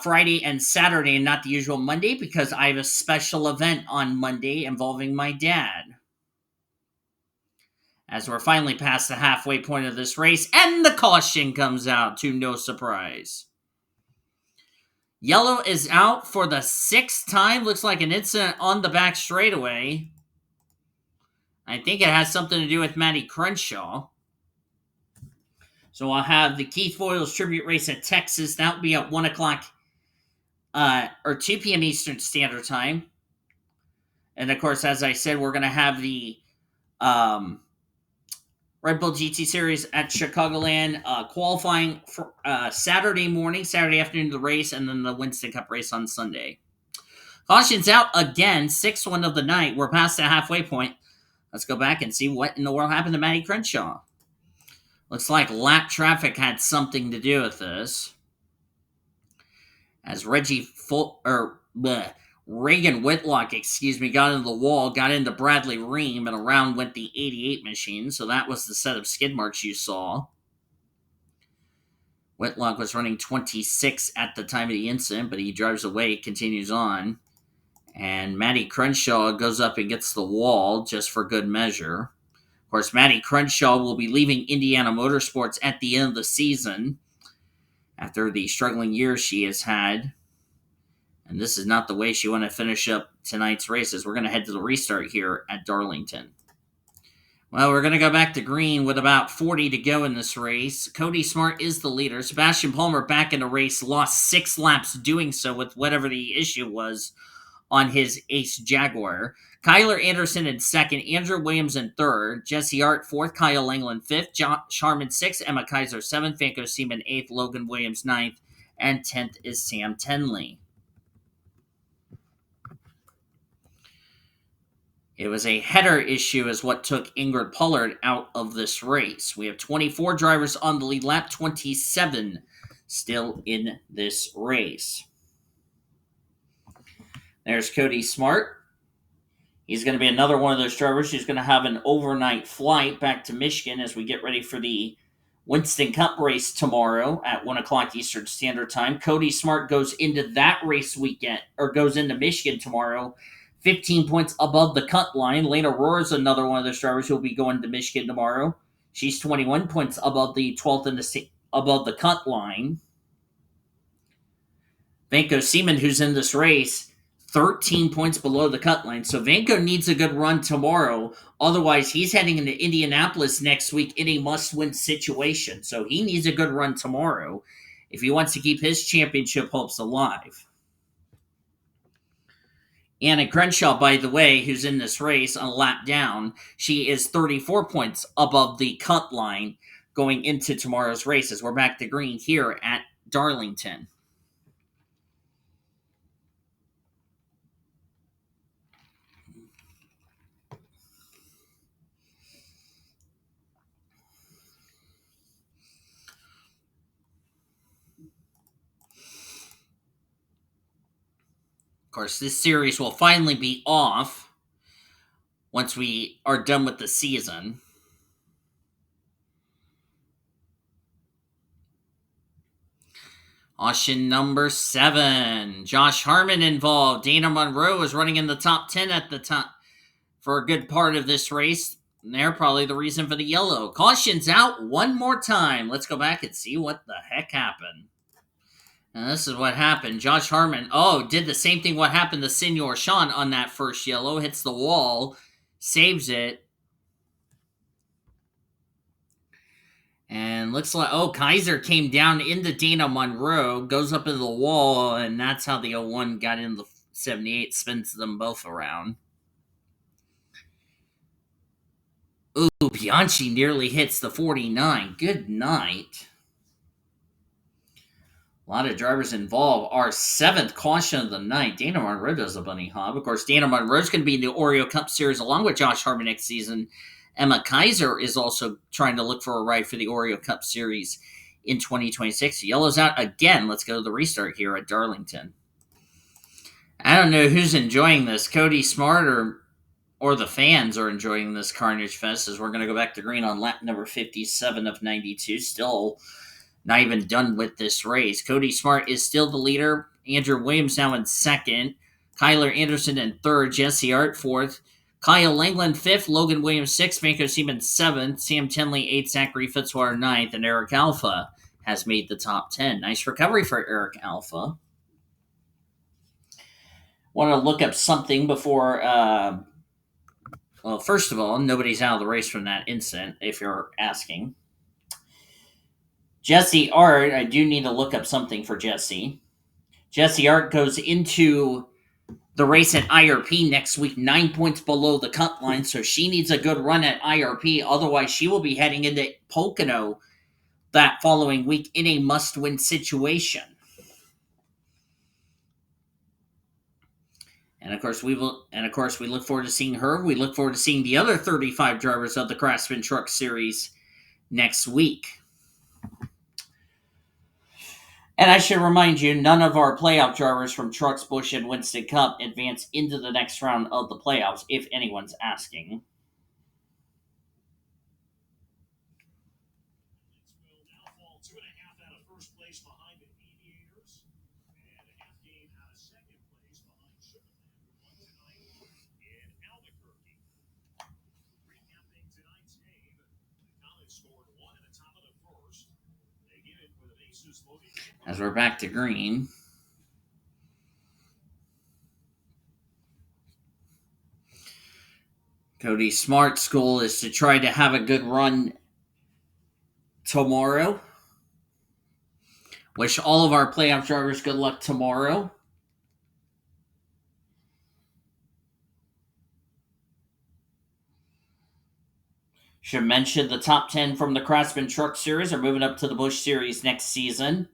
Friday and Saturday and not the usual Monday, because I have a special event on Monday involving my dad. As we're finally past the halfway point of this race, and the caution comes out, to no surprise. Yellow is out for the 6th time. Looks like an incident on the back straightaway. I think it has something to do with Matty Crenshaw. So I'll have the Keith Boyles tribute race at Texas. That will be at 1 o'clock or 2 p.m. Eastern Standard Time. And of course, as I said, we're going to have the Red Bull GT Series at Chicagoland qualifying for Saturday morning, Saturday afternoon, the race, and then the Winston Cup race on Sunday. Caution's out again, 6th one of the night. We're past the halfway point. Let's go back and see what in the world happened to Matty Crenshaw. Looks like lap traffic had something to do with this. As Reagan Whitlock, got into the wall, got into Bradley Ream, and around went the 88 machine. So that was the set of skid marks you saw. Whitlock was running 26 at the time of the incident, but he drives away, continues on. And Matty Crenshaw goes up and gets the wall just for good measure. Of course, Matty Crenshaw will be leaving Indiana Motorsports at the end of the season after the struggling years she has had. And this is not the way she want to finish up tonight's races. We're going to head to the restart here at Darlington. Well, we're going to go back to green with about 40 to go in this race. Cody Smart is the leader. Sebastian Palmer back in the race, lost 6 laps doing so with whatever the issue was on his Ace Jaguar. Kyler Anderson in 2nd, Andrew Williams in 3rd, Jesse Art 4th, Kyle Langeland 5th, J Harmon 6th, Emma Kaiser 7th, Vanko Seaman 8th, Logan Williams 9th, and 10th is Sam Tenley. It was a header issue is what took Ingrid Pollard out of this race. We have 24 drivers on the lead lap, 27 still in this race. There's Cody Smart. He's going to be another one of those drivers who's going to have an overnight flight back to Michigan as we get ready for the Winston Cup race tomorrow at 1 o'clock Eastern Standard Time. Cody Smart goes into that race weekend, or goes into Michigan tomorrow, 15 points above the cut line. Lena Rohr is another one of those drivers who will be going to Michigan tomorrow. She's 21 points above the 12th in above the cut line. Vanko Seaman, who's in this race, 13 points below the cut line. So Vanko needs a good run tomorrow. Otherwise, he's heading into Indianapolis next week in a must-win situation. So he needs a good run tomorrow if he wants to keep his championship hopes alive. Anna Crenshaw, by the way, who's in this race on a lap down, she is 34 points above the cut line going into tomorrow's races. We're back to green here at Darlington. course, this series will finally be off once we are done with the season. Caution number 7. Josh Harmon involved. D Monroe was running in the top 10 at the top for a good part of this race. And they're probably the reason for the yellow. Caution's out one more time. Let's go back and see what the heck happened. And this is what happened. Josh Harmon, did the same thing what happened to Senor Sean on that first yellow. Hits the wall, saves it. And looks like, Kaiser came down into Dana Monroe, goes up into the wall, and that's how the 01 got into the 78, spins them both around. Ooh, Bianchi nearly hits the 49. Good night. A lot of drivers involved. Our 7th caution of the night. Dana Monroe does a bunny hop. Of course, Dana Monroe's going to be in the Oreo Cup Series along with Josh Harmon next season. Emma Kaiser is also trying to look for a ride for the Oreo Cup Series in 2026. Yellow's out again. Let's go to the restart here at Darlington. I don't know who's enjoying this. Cody Smart or the fans are enjoying this Carnage Fest, as we're going to go back to green on lap number 57 of 92. Still not even done with this race. Cody Smart is still the leader. Andrew Williams now in 2nd. Kyler Anderson in 3rd. J Ard 4th. K Langeland 5th, Logan Williams 6th, Franco Seaman 7th, Sam Tinley 8th, Zachary Fitzwater 9th, and Eric Alpha has made the top 10. Nice recovery for Eric Alpha. Want to look up something before, first of all, nobody's out of the race from that incident, if you're asking. J Ard, I do need to look up something for Jesse. J Ard goes into the race at IRP next week, 9 points below the cut line, so she needs a good run at IRP. Otherwise, she will be heading into Pocono that following week in a must-win situation. And of course, we look forward to seeing her. We look forward to seeing the other 35 drivers of the Craftsman Truck Series next week. And I should remind you, none of our playoff drivers from Trucks, Busch, and Winston Cup advance into the next round of the playoffs, if anyone's asking. As we're back to green. Cody Smart's goal is to try to have a good run tomorrow. Wish all of our playoff drivers good luck tomorrow. Should mention the top 10 from the Craftsman Truck Series are moving up to the Busch Series next season.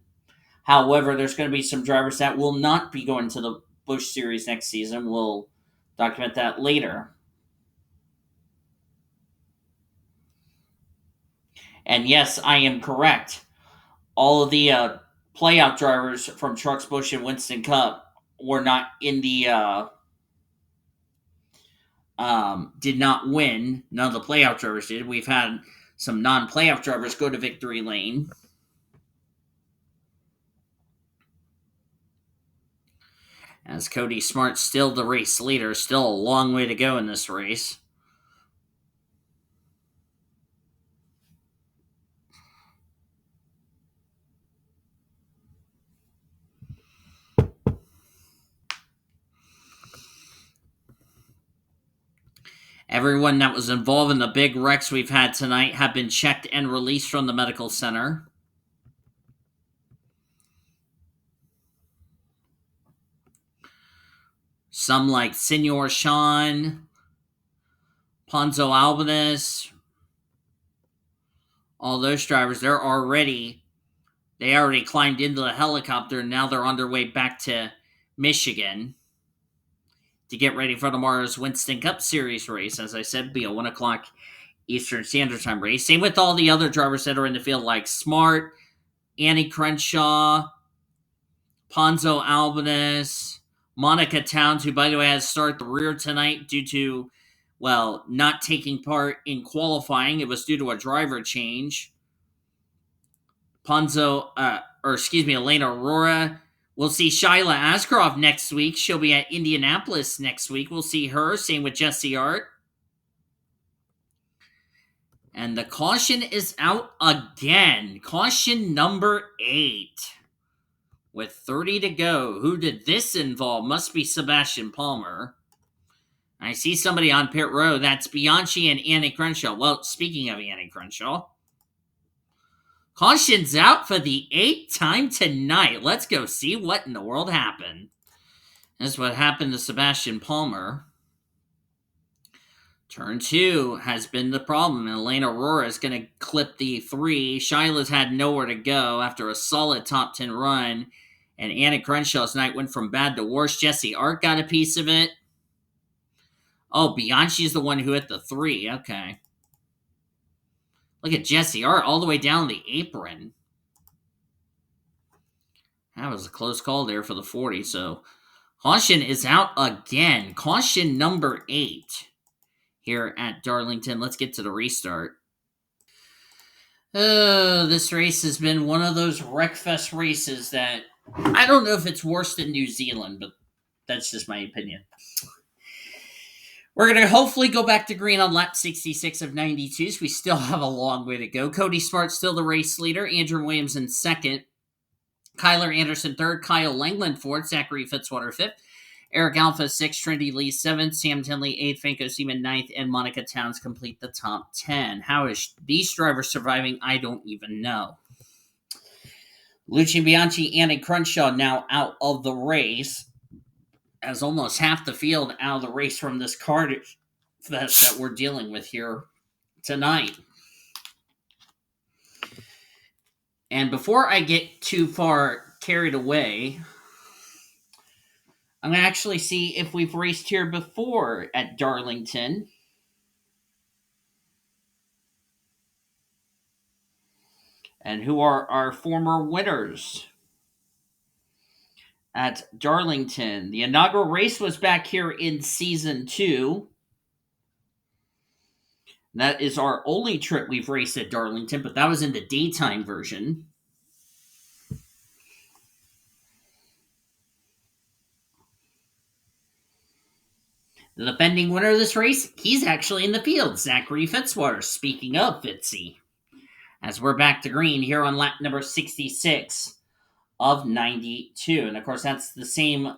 However, there's going to be some drivers that will not be going to the Busch Series next season. We'll document that later. And yes, I am correct. All of the playoff drivers from Trucks, Busch, and Winston Cup were not in the did not win. None of the playoff drivers did. We've had some non-playoff drivers go to victory lane. As Cody Smart still the race leader, still a long way to go in this race. Everyone that was involved in the big wrecks we've had tonight have been checked and released from the medical center. Some like Senor Sean, Ponzo Albanus, all those drivers, they already climbed into the helicopter, and now they're on their way back to Michigan to get ready for tomorrow's Winston Cup Series race. As I said, be a 1 o'clock Eastern Standard Time race. Same with all the other drivers that are in the field, like Smart, Annie Crenshaw, Ponzo Albanus, Monica Towns, who, by the way, has started the rear tonight due to, well, not taking part in qualifying. It was due to a driver change. Elena Aurora. We'll see Shyla Askraov next week. She'll be at Indianapolis next week. We'll see her. Same with J Ard. And the caution is out again. Caution number 8. With 30 to go. Who did this involve? Must be Sebastian Palmer. I see somebody on pit road. That's Bianchi and Annie Crenshaw. Well, speaking of Annie Crenshaw, caution's out for the 8th time tonight. Let's go see what in the world happened. That's what happened to Sebastian Palmer. Turn 2 has been the problem. And Elena Aurora is going to clip the 3. Shyla's had nowhere to go after a solid top 10 run. And Annie Crenshaw's night went from bad to worse. J Ard got a piece of it. Oh, Bianchi's the one who hit the 3. Okay. Look at J Ard all the way down the apron. That was a close call there for the 40. So, caution is out again. Caution number 8 here at Darlington. Let's get to the restart. This race has been one of those wreckfest races that I don't know if it's worse than New Zealand, but that's just my opinion. We're going to hopefully go back to green on lap 66 of 92, so we still have a long way to go. Cody Smart still the race leader. Andrew Williams in second. Kyler Anderson third. Kyle Langeland fourth. Zachary Fitzwater fifth. Eric Alpha sixth. Trinity Lee seventh. Sam Tinley eighth. Fanko Seaman ninth. And Monica Towns complete the top 10. How is these drivers surviving? I don't even know. Lucian Bianchi, Annie Crenshaw now out of the race. As almost half the field out of the race from this carnage that we're dealing with here tonight. And before I get too far carried away, I'm going to actually see if we've raced here before at Darlington. And who are our former winners at Darlington. The inaugural race was back here in season 2. That is our only trip we've raced at Darlington, but that was in the daytime version. The defending winner of this race, he's actually in the field, Zachary Fitzwater. Speaking of Fitzy, as we're back to green here on lap number 66 of 92. And of course, that's the same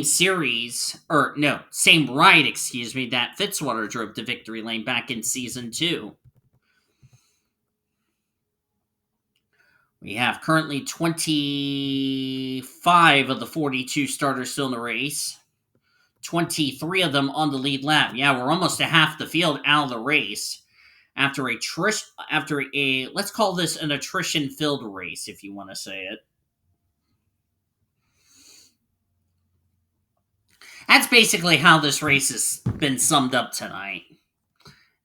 series, or no, same ride, that Fitzwater drove to victory lane back in season 2. We have currently 25 of the 42 starters still in the race. 23 of them on the lead lap. Yeah, we're almost a half the field out of the race after a let's call this an attrition-filled race, if you want to say it. That's basically how this race has been summed up tonight.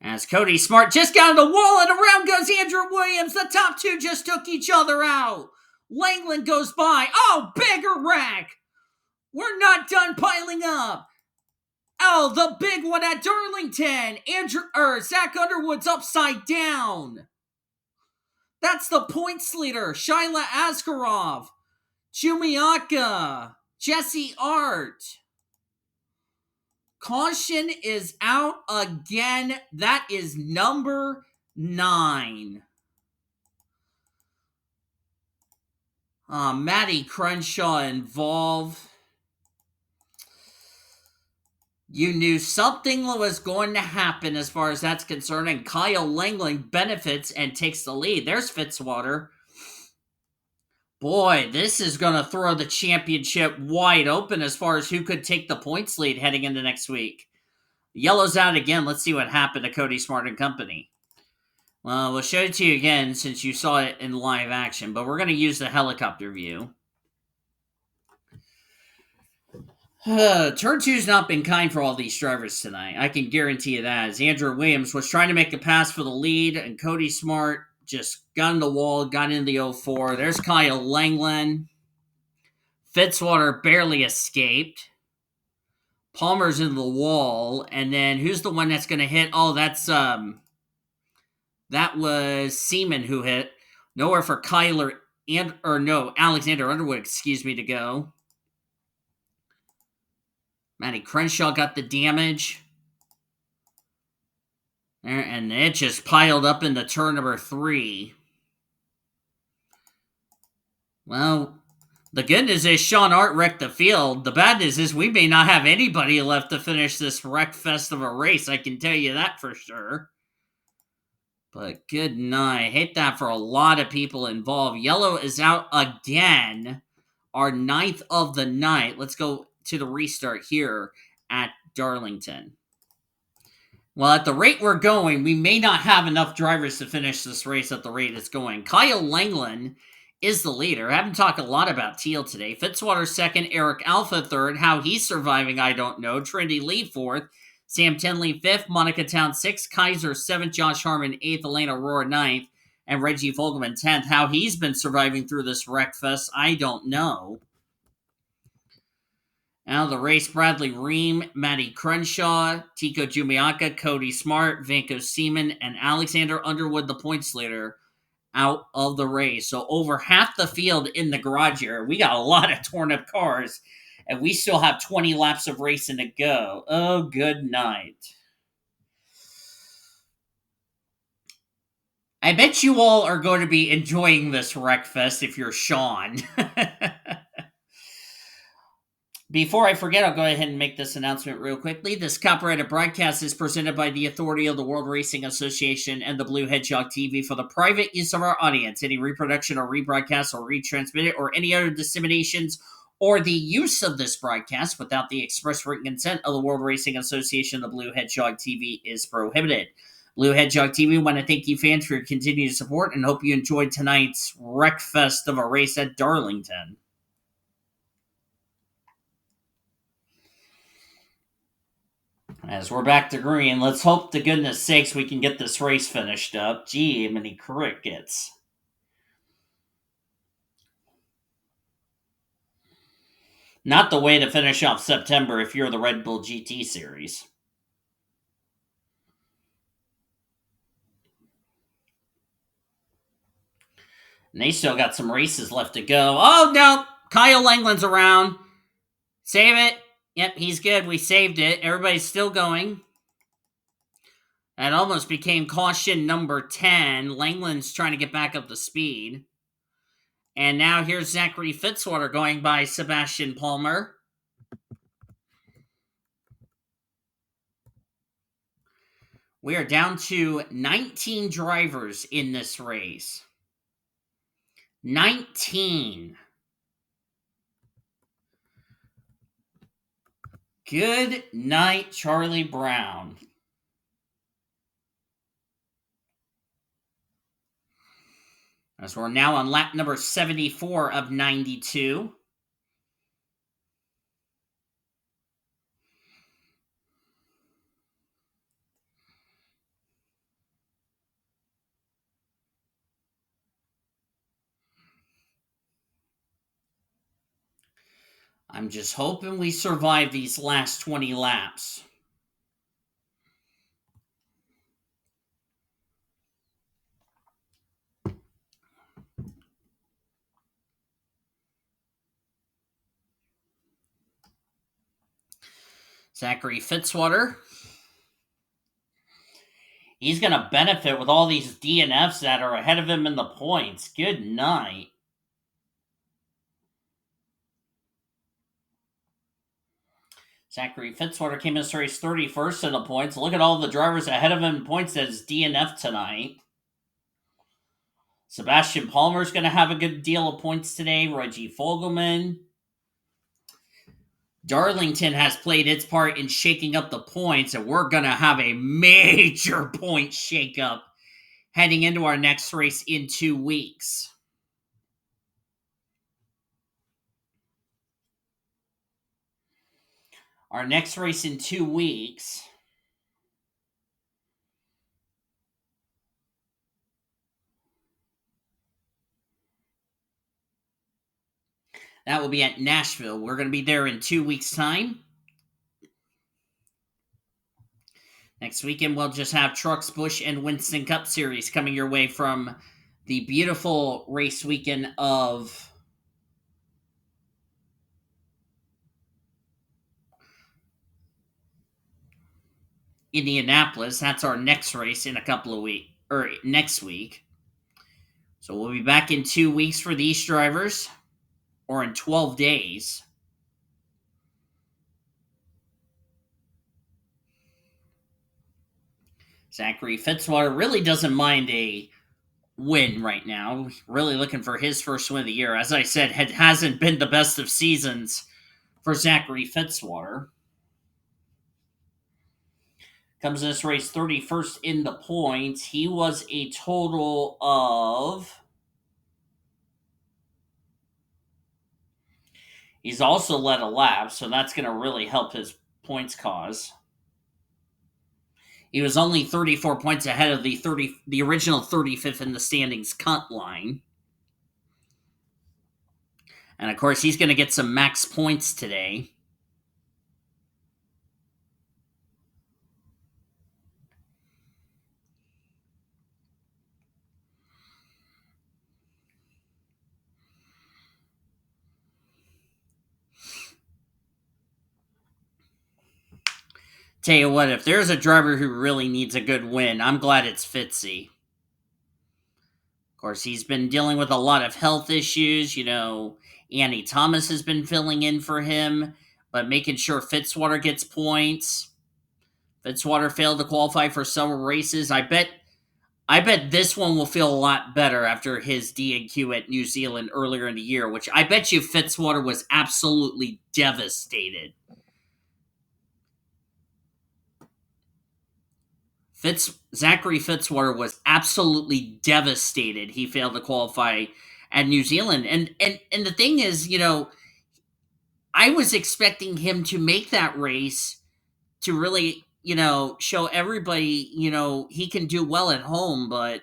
As Cody Smart just got on the wall and around goes Andrew Williams. The top 2 just took each other out. Langeland goes by. Oh, bigger wreck. We're not done piling up. Oh, the big one at Darlington. Zach Underwood's upside down. That's the points leader. Shyla Askarov. Chumiaka. J Ard. Caution is out again. That is number 9. Maddie Crenshaw involved. You knew something was going to happen as far as that's concerned, and Kyle Langeland benefits and takes the lead. There's Fitzwater. Boy, this is going to throw the championship wide open as far as who could take the points lead heading into next week. Yellow's out again. Let's see what happened to Cody Smart and company. Well, we'll show it to you again since you saw it in live action, but we're going to use the helicopter view. Turn 2's not been kind for all these drivers tonight. I can guarantee you that. As Andrew Williams was trying to make a pass for the lead, and Cody Smart just got in the wall, got into the 04. There's Kyle Langeland. Fitzwater barely escaped. Palmer's in the wall, and then who's the one that's going to hit? Oh, that was Seaman who hit. Nowhere for Kyler Alexander Underwood, excuse me, to go. Matty Crenshaw got the damage. And it just piled up into turn number 3. Well, the good news is Sean Art wrecked the field. The bad news is we may not have anybody left to finish this wreck fest of a race. I can tell you that for sure. But good night. Hate that for a lot of people involved. Yellow is out again. Our 9th of the night. Let's go to the restart here at Darlington. Well, at the rate we're going, we may not have enough drivers to finish this race at the rate it's going. K Langeland is the leader. I haven't talked a lot about Teal today. Fitzwater second, Eric Alpha third. How he's surviving, I don't know. Trinity Lee fourth. Sam Tinley fifth. Monica Town sixth. Kaiser seventh. Josh Harmon eighth. E Aurora ninth. And Reggie Fogleman 10th. How he's been surviving through this wreck fest, I don't know. Out of the race, Bradley Reim, Matty Crenshaw, Tico Jumiaka, Cody Smart, Vanko Seaman, and Alexander Underwood, the points leader, out of the race. So over half the field in the garage here. We got a lot of torn up cars, and we still have 20 laps of racing to go. Oh, good night. I bet you all are going to be enjoying this wreckfest if you're Sean. Before I forget, I'll go ahead and make this announcement real quickly. This copyrighted broadcast is presented by the authority of the World Racing Association and the Blue Hedgehog TV for the private use of our audience. Any reproduction or rebroadcast or retransmitted or any other disseminations or the use of this broadcast without the express written consent of the World Racing Association, the Blue Hedgehog TV, is prohibited. Blue Hedgehog TV want to thank you fans for your continued support and hope you enjoyed tonight's wreckfest of a race at Darlington. As we're back to green, let's hope to goodness sakes we can get this race finished up. Gee, many crickets. Not the way to finish off September if you're the Red Bull GT Series. And they still got some races left to go. Oh, no! K Langeland's around. Save it. Yep, he's good. We saved it. Everybody's still going. That almost became caution number 10. Langeland's trying to get back up to speed. And now here's Zachary Fitzwater going by Sebastian Palmer. We are down to 19 drivers in this race. 19. Good night, Charlie Brown. As we're now on lap number 74 of 92. I'm just hoping we survive these last 20 laps. Zachary Fitzwater. He's going to benefit with all these DNFs that are ahead of him in the points. Good night. Zachary Fitzwater came in this race 31st in the points. Look at all the drivers ahead of him in points that is DNF tonight. Sebastian Palmer's going to have a good deal of points today. Reggie Fogleman. Darlington has played its part in shaking up the points, and we're going to have a major point shakeup heading into our next race in 2 weeks. Our next race in 2 weeks That will be at Nashville. We're going to be there in 2 weeks' time. Next weekend, we'll just have Trucks, Busch, and Winston Cup Series coming your way from the beautiful race weekend of Indianapolis. That's our next race in a couple of weeks, or next week. So we'll be back in 2 weeks for these drivers, or in 12 days. Zachary Fitzwater really doesn't mind a win right now. Really looking for his first win of the year. As I said, it hasn't been the best of seasons for Zachary Fitzwater. Comes in this race 31st in the points. He was a total of. He's also led a lap, so that's going to really help his points cause. He was only 34 points ahead of the original 35th in the standings cut line. And of course, he's going to get some max points today. Tell you what, if there's a driver who really needs a good win, I'm glad it's Fitzy. Of course, he's been dealing with a lot of health issues. Annie Thomas has been filling in for him, but making sure Fitzwater gets points. Fitzwater failed to qualify for several races. I bet this one will feel a lot better after his D&Q at New Zealand earlier in the year, which I bet you Fitzwater was absolutely devastated. Zachary Fitzwater was absolutely devastated he failed to qualify at New Zealand. And the thing is, I was expecting him to make that race to really, show everybody, he can do well at home, but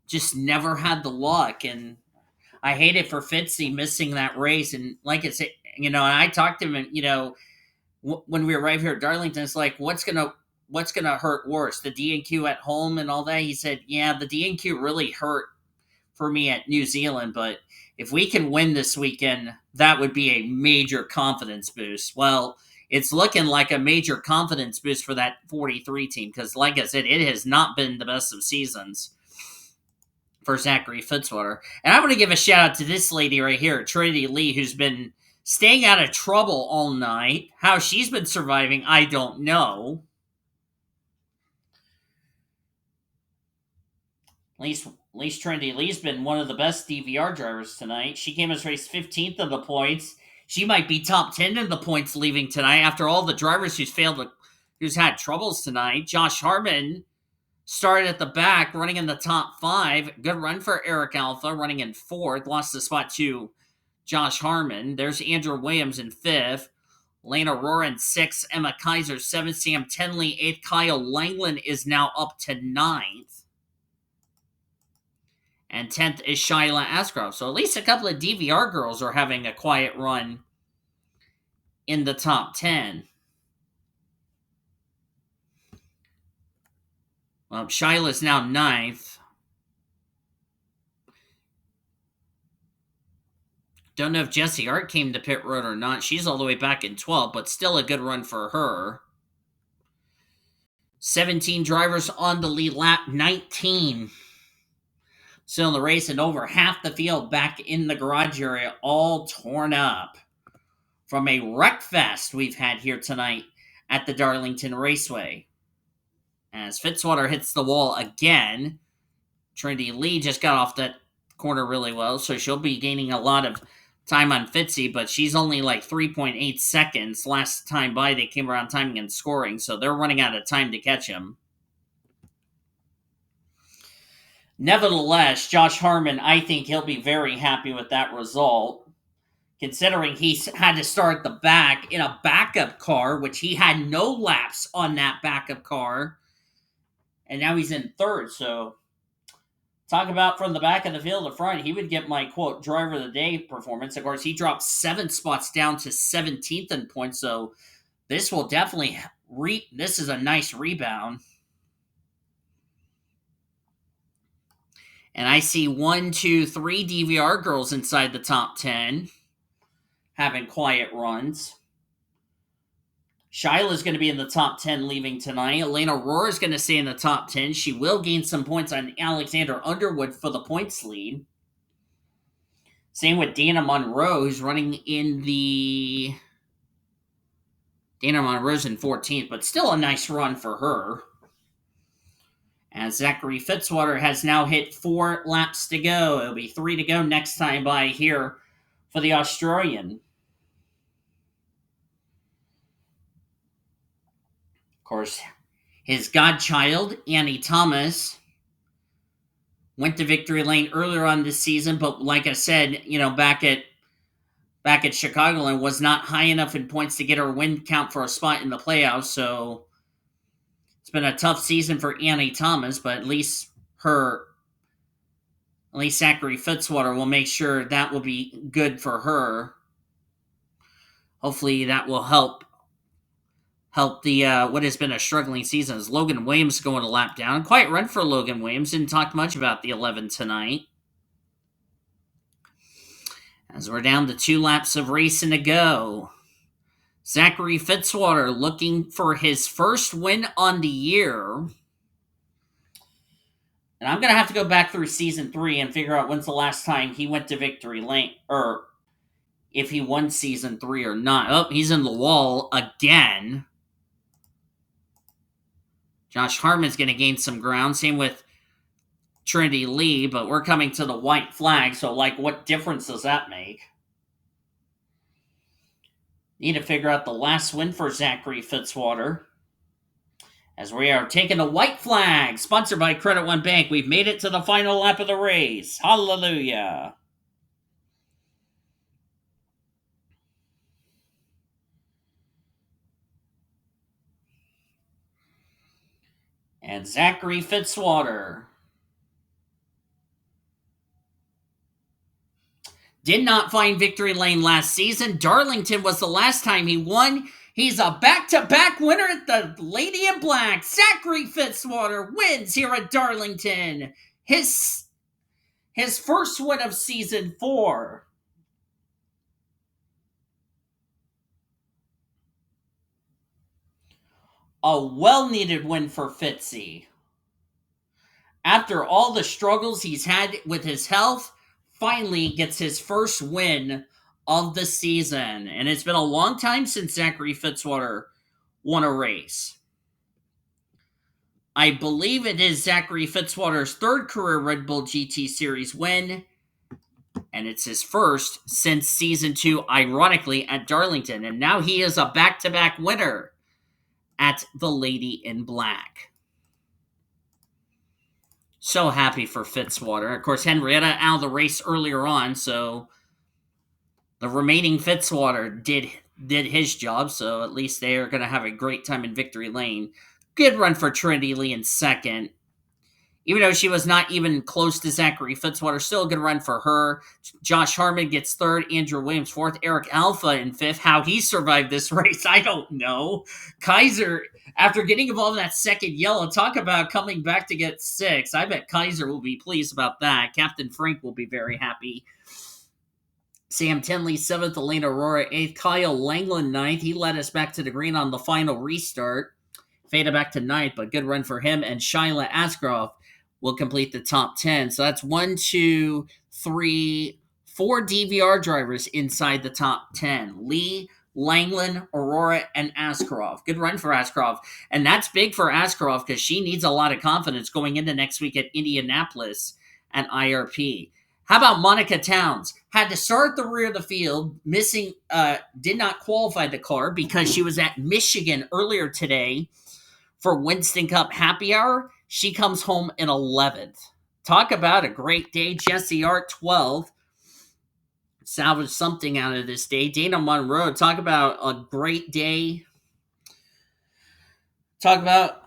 just never had the luck. And I hate it for Fitzy missing that race. And like I said, and I talked to him, when we arrived here at Darlington, it's like, what's gonna hurt worse, the D&Q at home and all that? He said, yeah, the D&Q really hurt for me at New Zealand, but if we can win this weekend, that would be a major confidence boost. Well, it's looking like a major confidence boost for that 43 team because, like I said, it has not been the best of seasons for Zachary Fitzwater. And I'm going to give a shout out to this lady right here, Trinity Lee, who's been staying out of trouble all night. How she's been surviving, I don't know. At least Trinity Lee's been one of the best DVR drivers tonight. She came as race 15th of the points. She might be top 10 in the points leaving tonight after all the drivers who's had troubles tonight. Josh Harmon started at the back, running in the top 5. Good run for Eric Alpha, running in 4th. Lost the spot to Josh Harmon. There's Andrew Williams in 5th. Lane Aurora in 6th. Emma Kaiser 7th. Sam Tenley 8th. Kyle Langeland is now up to 9th. And 10th is S Askraov. So at least a couple of DVR girls are having a quiet run in the top 10. Well, Shyla's now 9th. Don't know if J Ard came to pit road or not. She's all the way back in 12th, but still a good run for her. 17 drivers on the lead lap. 19 still in the race, and over half the field back in the garage area, all torn up from a wreck fest we've had here tonight at the Darlington Raceway. As Fitzwater hits the wall again, Trinity Lee just got off that corner really well, so she'll be gaining a lot of time on Fitzy, but she's only like 3.8 seconds. Last time by, they came around timing and scoring, so they're running out of time to catch him. Nevertheless, Josh Harmon, I think he'll be very happy with that result, considering he had to start at the back in a backup car, which he had no laps on that backup car, and now he's in 3rd, so Talk about from the back of the field to front, he would get my quote driver of the day performance. Of course, he dropped 7 spots down to 17th in points, so this will definitely this is a nice rebound. And I see 1, 2, 3 DVR girls inside the top 10 having quiet runs. Shyla's going to be in the top 10 leaving tonight. Elena Rohr is going to stay in the top 10. She will gain some points on Alexander Underwood for the points lead. Same with Dana Monroe, who's running in the... Dana Monroe's in 14th, but still a nice run for her. As Zachary Fitzwater has now hit 4 laps to go. It'll be 3 to go next time by here for the Australian. Of course, his godchild, Annie Thomas, went to victory lane earlier on this season, but like I said, back at Chicagoland was not high enough in points to get her win count for a spot in the playoffs. So it's been a tough season for Annie Thomas, but at least Zachary Fitzwater will make sure that will be good for her. Hopefully that will help the what has been a struggling season as Logan Williams going a lap down. Quiet run for Logan Williams. Didn't talk much about the 11 tonight. As we're down to 2 laps of racing to go. Zachary Fitzwater looking for his first win on the year. And I'm going to have to go back through season 3 and figure out when's the last time he went to victory lane, or if he won season 3 or not. Oh, he's in the wall again. Josh Harmon's going to gain some ground. Same with Trinity Lee, but we're coming to the white flag, so, what difference does that make? Need to figure out the last win for Zachary Fitzwater. As we are taking the white flag, sponsored by Credit One Bank. We've made it to the final lap of the race. Hallelujah. And Zachary Fitzwater did not find victory lane last season. Darlington was the last time he won. He's a back-to-back winner at the Lady in Black. Zachary Fitzwater wins here at Darlington. His first win of season 4. A well-needed win for Fitzy. After all the struggles he's had with his health, finally gets his first win of the season. And it's been a long time since Zachary Fitzwater won a race. I believe it is Zachary Fitzwater's 3rd career Red Bull GT Series win. And it's his first since season 2, ironically, at Darlington. And now he is a back-to-back winner at the Lady in Black. So happy for Fitzwater. Of course, Henrietta out of the race earlier on, so the remaining Fitzwater did his job, so at least they are going to have a great time in victory lane. Good run for Trinity Lee in 2nd. Even though she was not even close to Zachary Fitzwater, still a good run for her. Josh Harmon gets 3rd, Andrew Williams 4th, Eric Alpha in 5th. How he survived this race, I don't know. Kaiser, after getting involved in that 2nd yellow, talk about coming back to get 6. I bet Kaiser will be pleased about that. Captain Frank will be very happy. Sam Tinley 7th, Elena Aurora 8th, Kyle Langeland 9th. He led us back to the green on the final restart. Faded back to 9th, but good run for him. And Shyla Askraov will complete the top 10. So that's 1, 2, 3, 4 DVR drivers inside the top 10. Lee, Langeland, Aurora, and Askarov. Good run for Askarov. And that's big for Askarov because she needs a lot of confidence going into next week at Indianapolis at IRP. How about Monica Towns? Had to start at the rear of the field, did not qualify the car because she was at Michigan earlier today for Winston Cup Happy Hour. She comes home in 11th. Talk about a great day. J Ard 12th. Salvaged something out of this day. Dana Monroe, talk about a great day. Talk about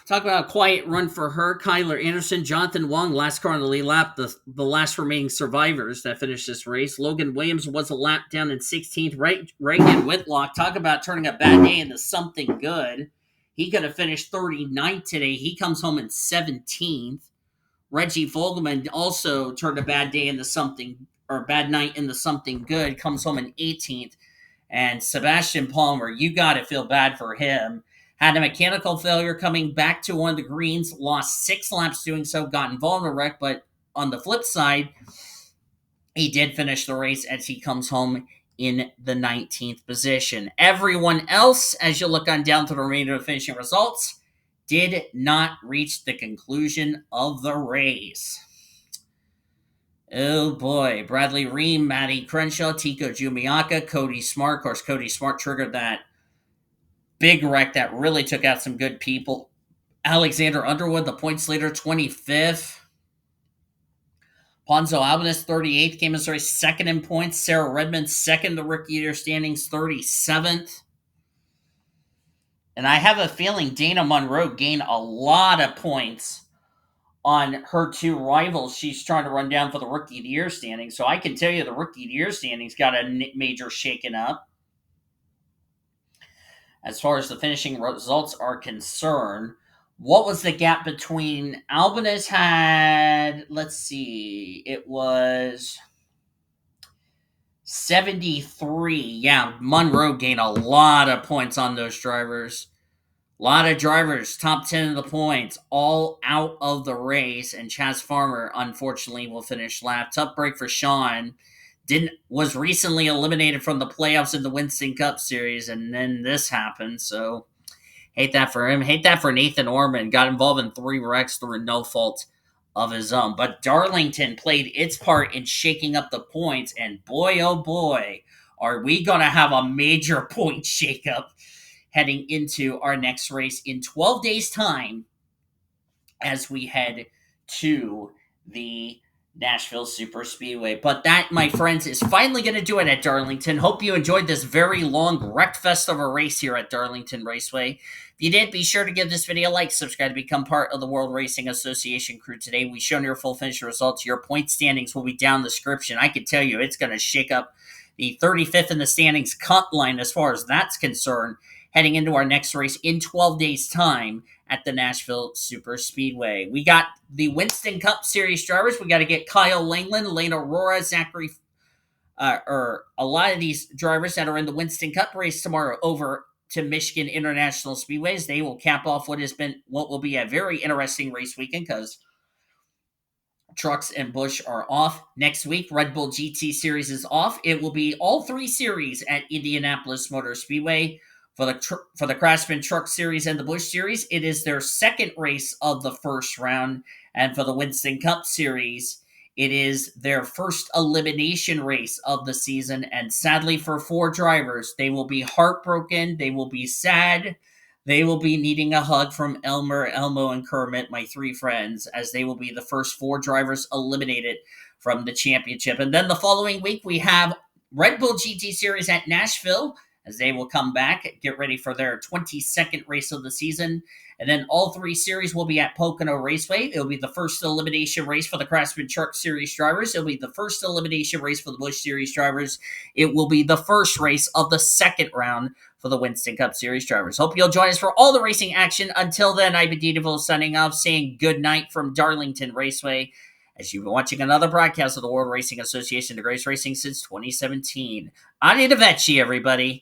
Talk about a quiet run for her. Kyler Anderson, Jonathan Wong, last car on the lead lap, the last remaining survivors that finished this race. Logan Williams was a lap down in 16th. Reagan Whitlock, talk about turning a bad day into something good. He could have finished 39th today. He comes home in 17th. Reggie Fogleman also turned a bad day into something, or a bad night into something good, comes home in 18th. And Sebastian Palmer, you got to feel bad for him. Had a mechanical failure coming back to one of the greens, lost 6 laps doing so, got involved in a wreck, but on the flip side, he did finish the race as he comes home in the 19th position. Everyone else, as you look on down to the remainder of the finishing results, did not reach the conclusion of the race. Oh boy, Bradley Reim, Matty Crenshaw, Tico Jumiaka, Cody Smart. Of course, Cody Smart triggered that big wreck that really took out some good people. Alexander Underwood, the points leader, 25th. Ponzo Albanus, 38th, came in second in points. Sarah Redmond, second, the rookie year standings, 37th. And I have a feeling Dana Monroe gained a lot of points on her 2 rivals she's trying to run down for the rookie of the year standings. So I can tell you the rookie of the year standings got a major shaking up. As far as the finishing results are concerned, what was the gap between Albanus had, let's see, it was 73. Yeah, Monroe gained a lot of points on those drivers. A lot of drivers, top 10 of the points, all out of the race, and Chaz Farmer, unfortunately, will finish last. Tough break for Sean. Was recently eliminated from the playoffs in the Winston Cup Series, and then this happened, so hate that for him. Hate that for Nathan Orman. Got involved in 3 wrecks through no fault of his own. But Darlington played its part in shaking up the points, and boy, oh boy, are we going to have a major point shakeup heading into our next race in 12 days' time as we head to the Nashville Super Speedway. But that, my friends, is finally going to do it at Darlington. Hope you enjoyed this very long wreckfest of a race here at Darlington Raceway. If you did, be sure to give this video a like, subscribe to become part of the World Racing Association crew today. We've shown your full finish results. Your point standings will be down in the description. I can tell you it's going to shake up the 35th in the standings cut line as far as that's concerned, heading into our next race in 12 days' time at the Nashville Super Speedway. We got the Winston Cup Series drivers. We got to get Kyle Langeland, E Aurora, Zachary, or a lot of these drivers that are in the Winston Cup race tomorrow over to Michigan International Speedways. They will cap off what will be a very interesting race weekend because Trucks and Busch are off. Next week, Red Bull GT Series is off. It will be all 3 series at Indianapolis Motor Speedway. For the Craftsman Truck Series and the Busch Series, it is their second race of the first round. And for the Winston Cup Series, it is their first elimination race of the season. And sadly for 4 drivers, they will be heartbroken. They will be sad. They will be needing a hug from Elmer, Elmo, and Kermit, my 3 friends, as they will be the first 4 drivers eliminated from the championship. And then the following week, we have Red Bull GT Series at Nashville, as they will come back, get ready for their 22nd race of the season. And then all 3 series will be at Pocono Raceway. It'll be the first elimination race for the Craftsman Truck Series drivers. It'll be the first elimination race for the Busch Series drivers. It will be the first race of the second round for the Winston Cup Series drivers. Hope you'll join us for all the racing action. Until then, I've been Deville signing off, saying good night from Darlington Raceway, as you've been watching another broadcast of the World Racing Association, the greatest racing since 2017. Arrivederci, everybody.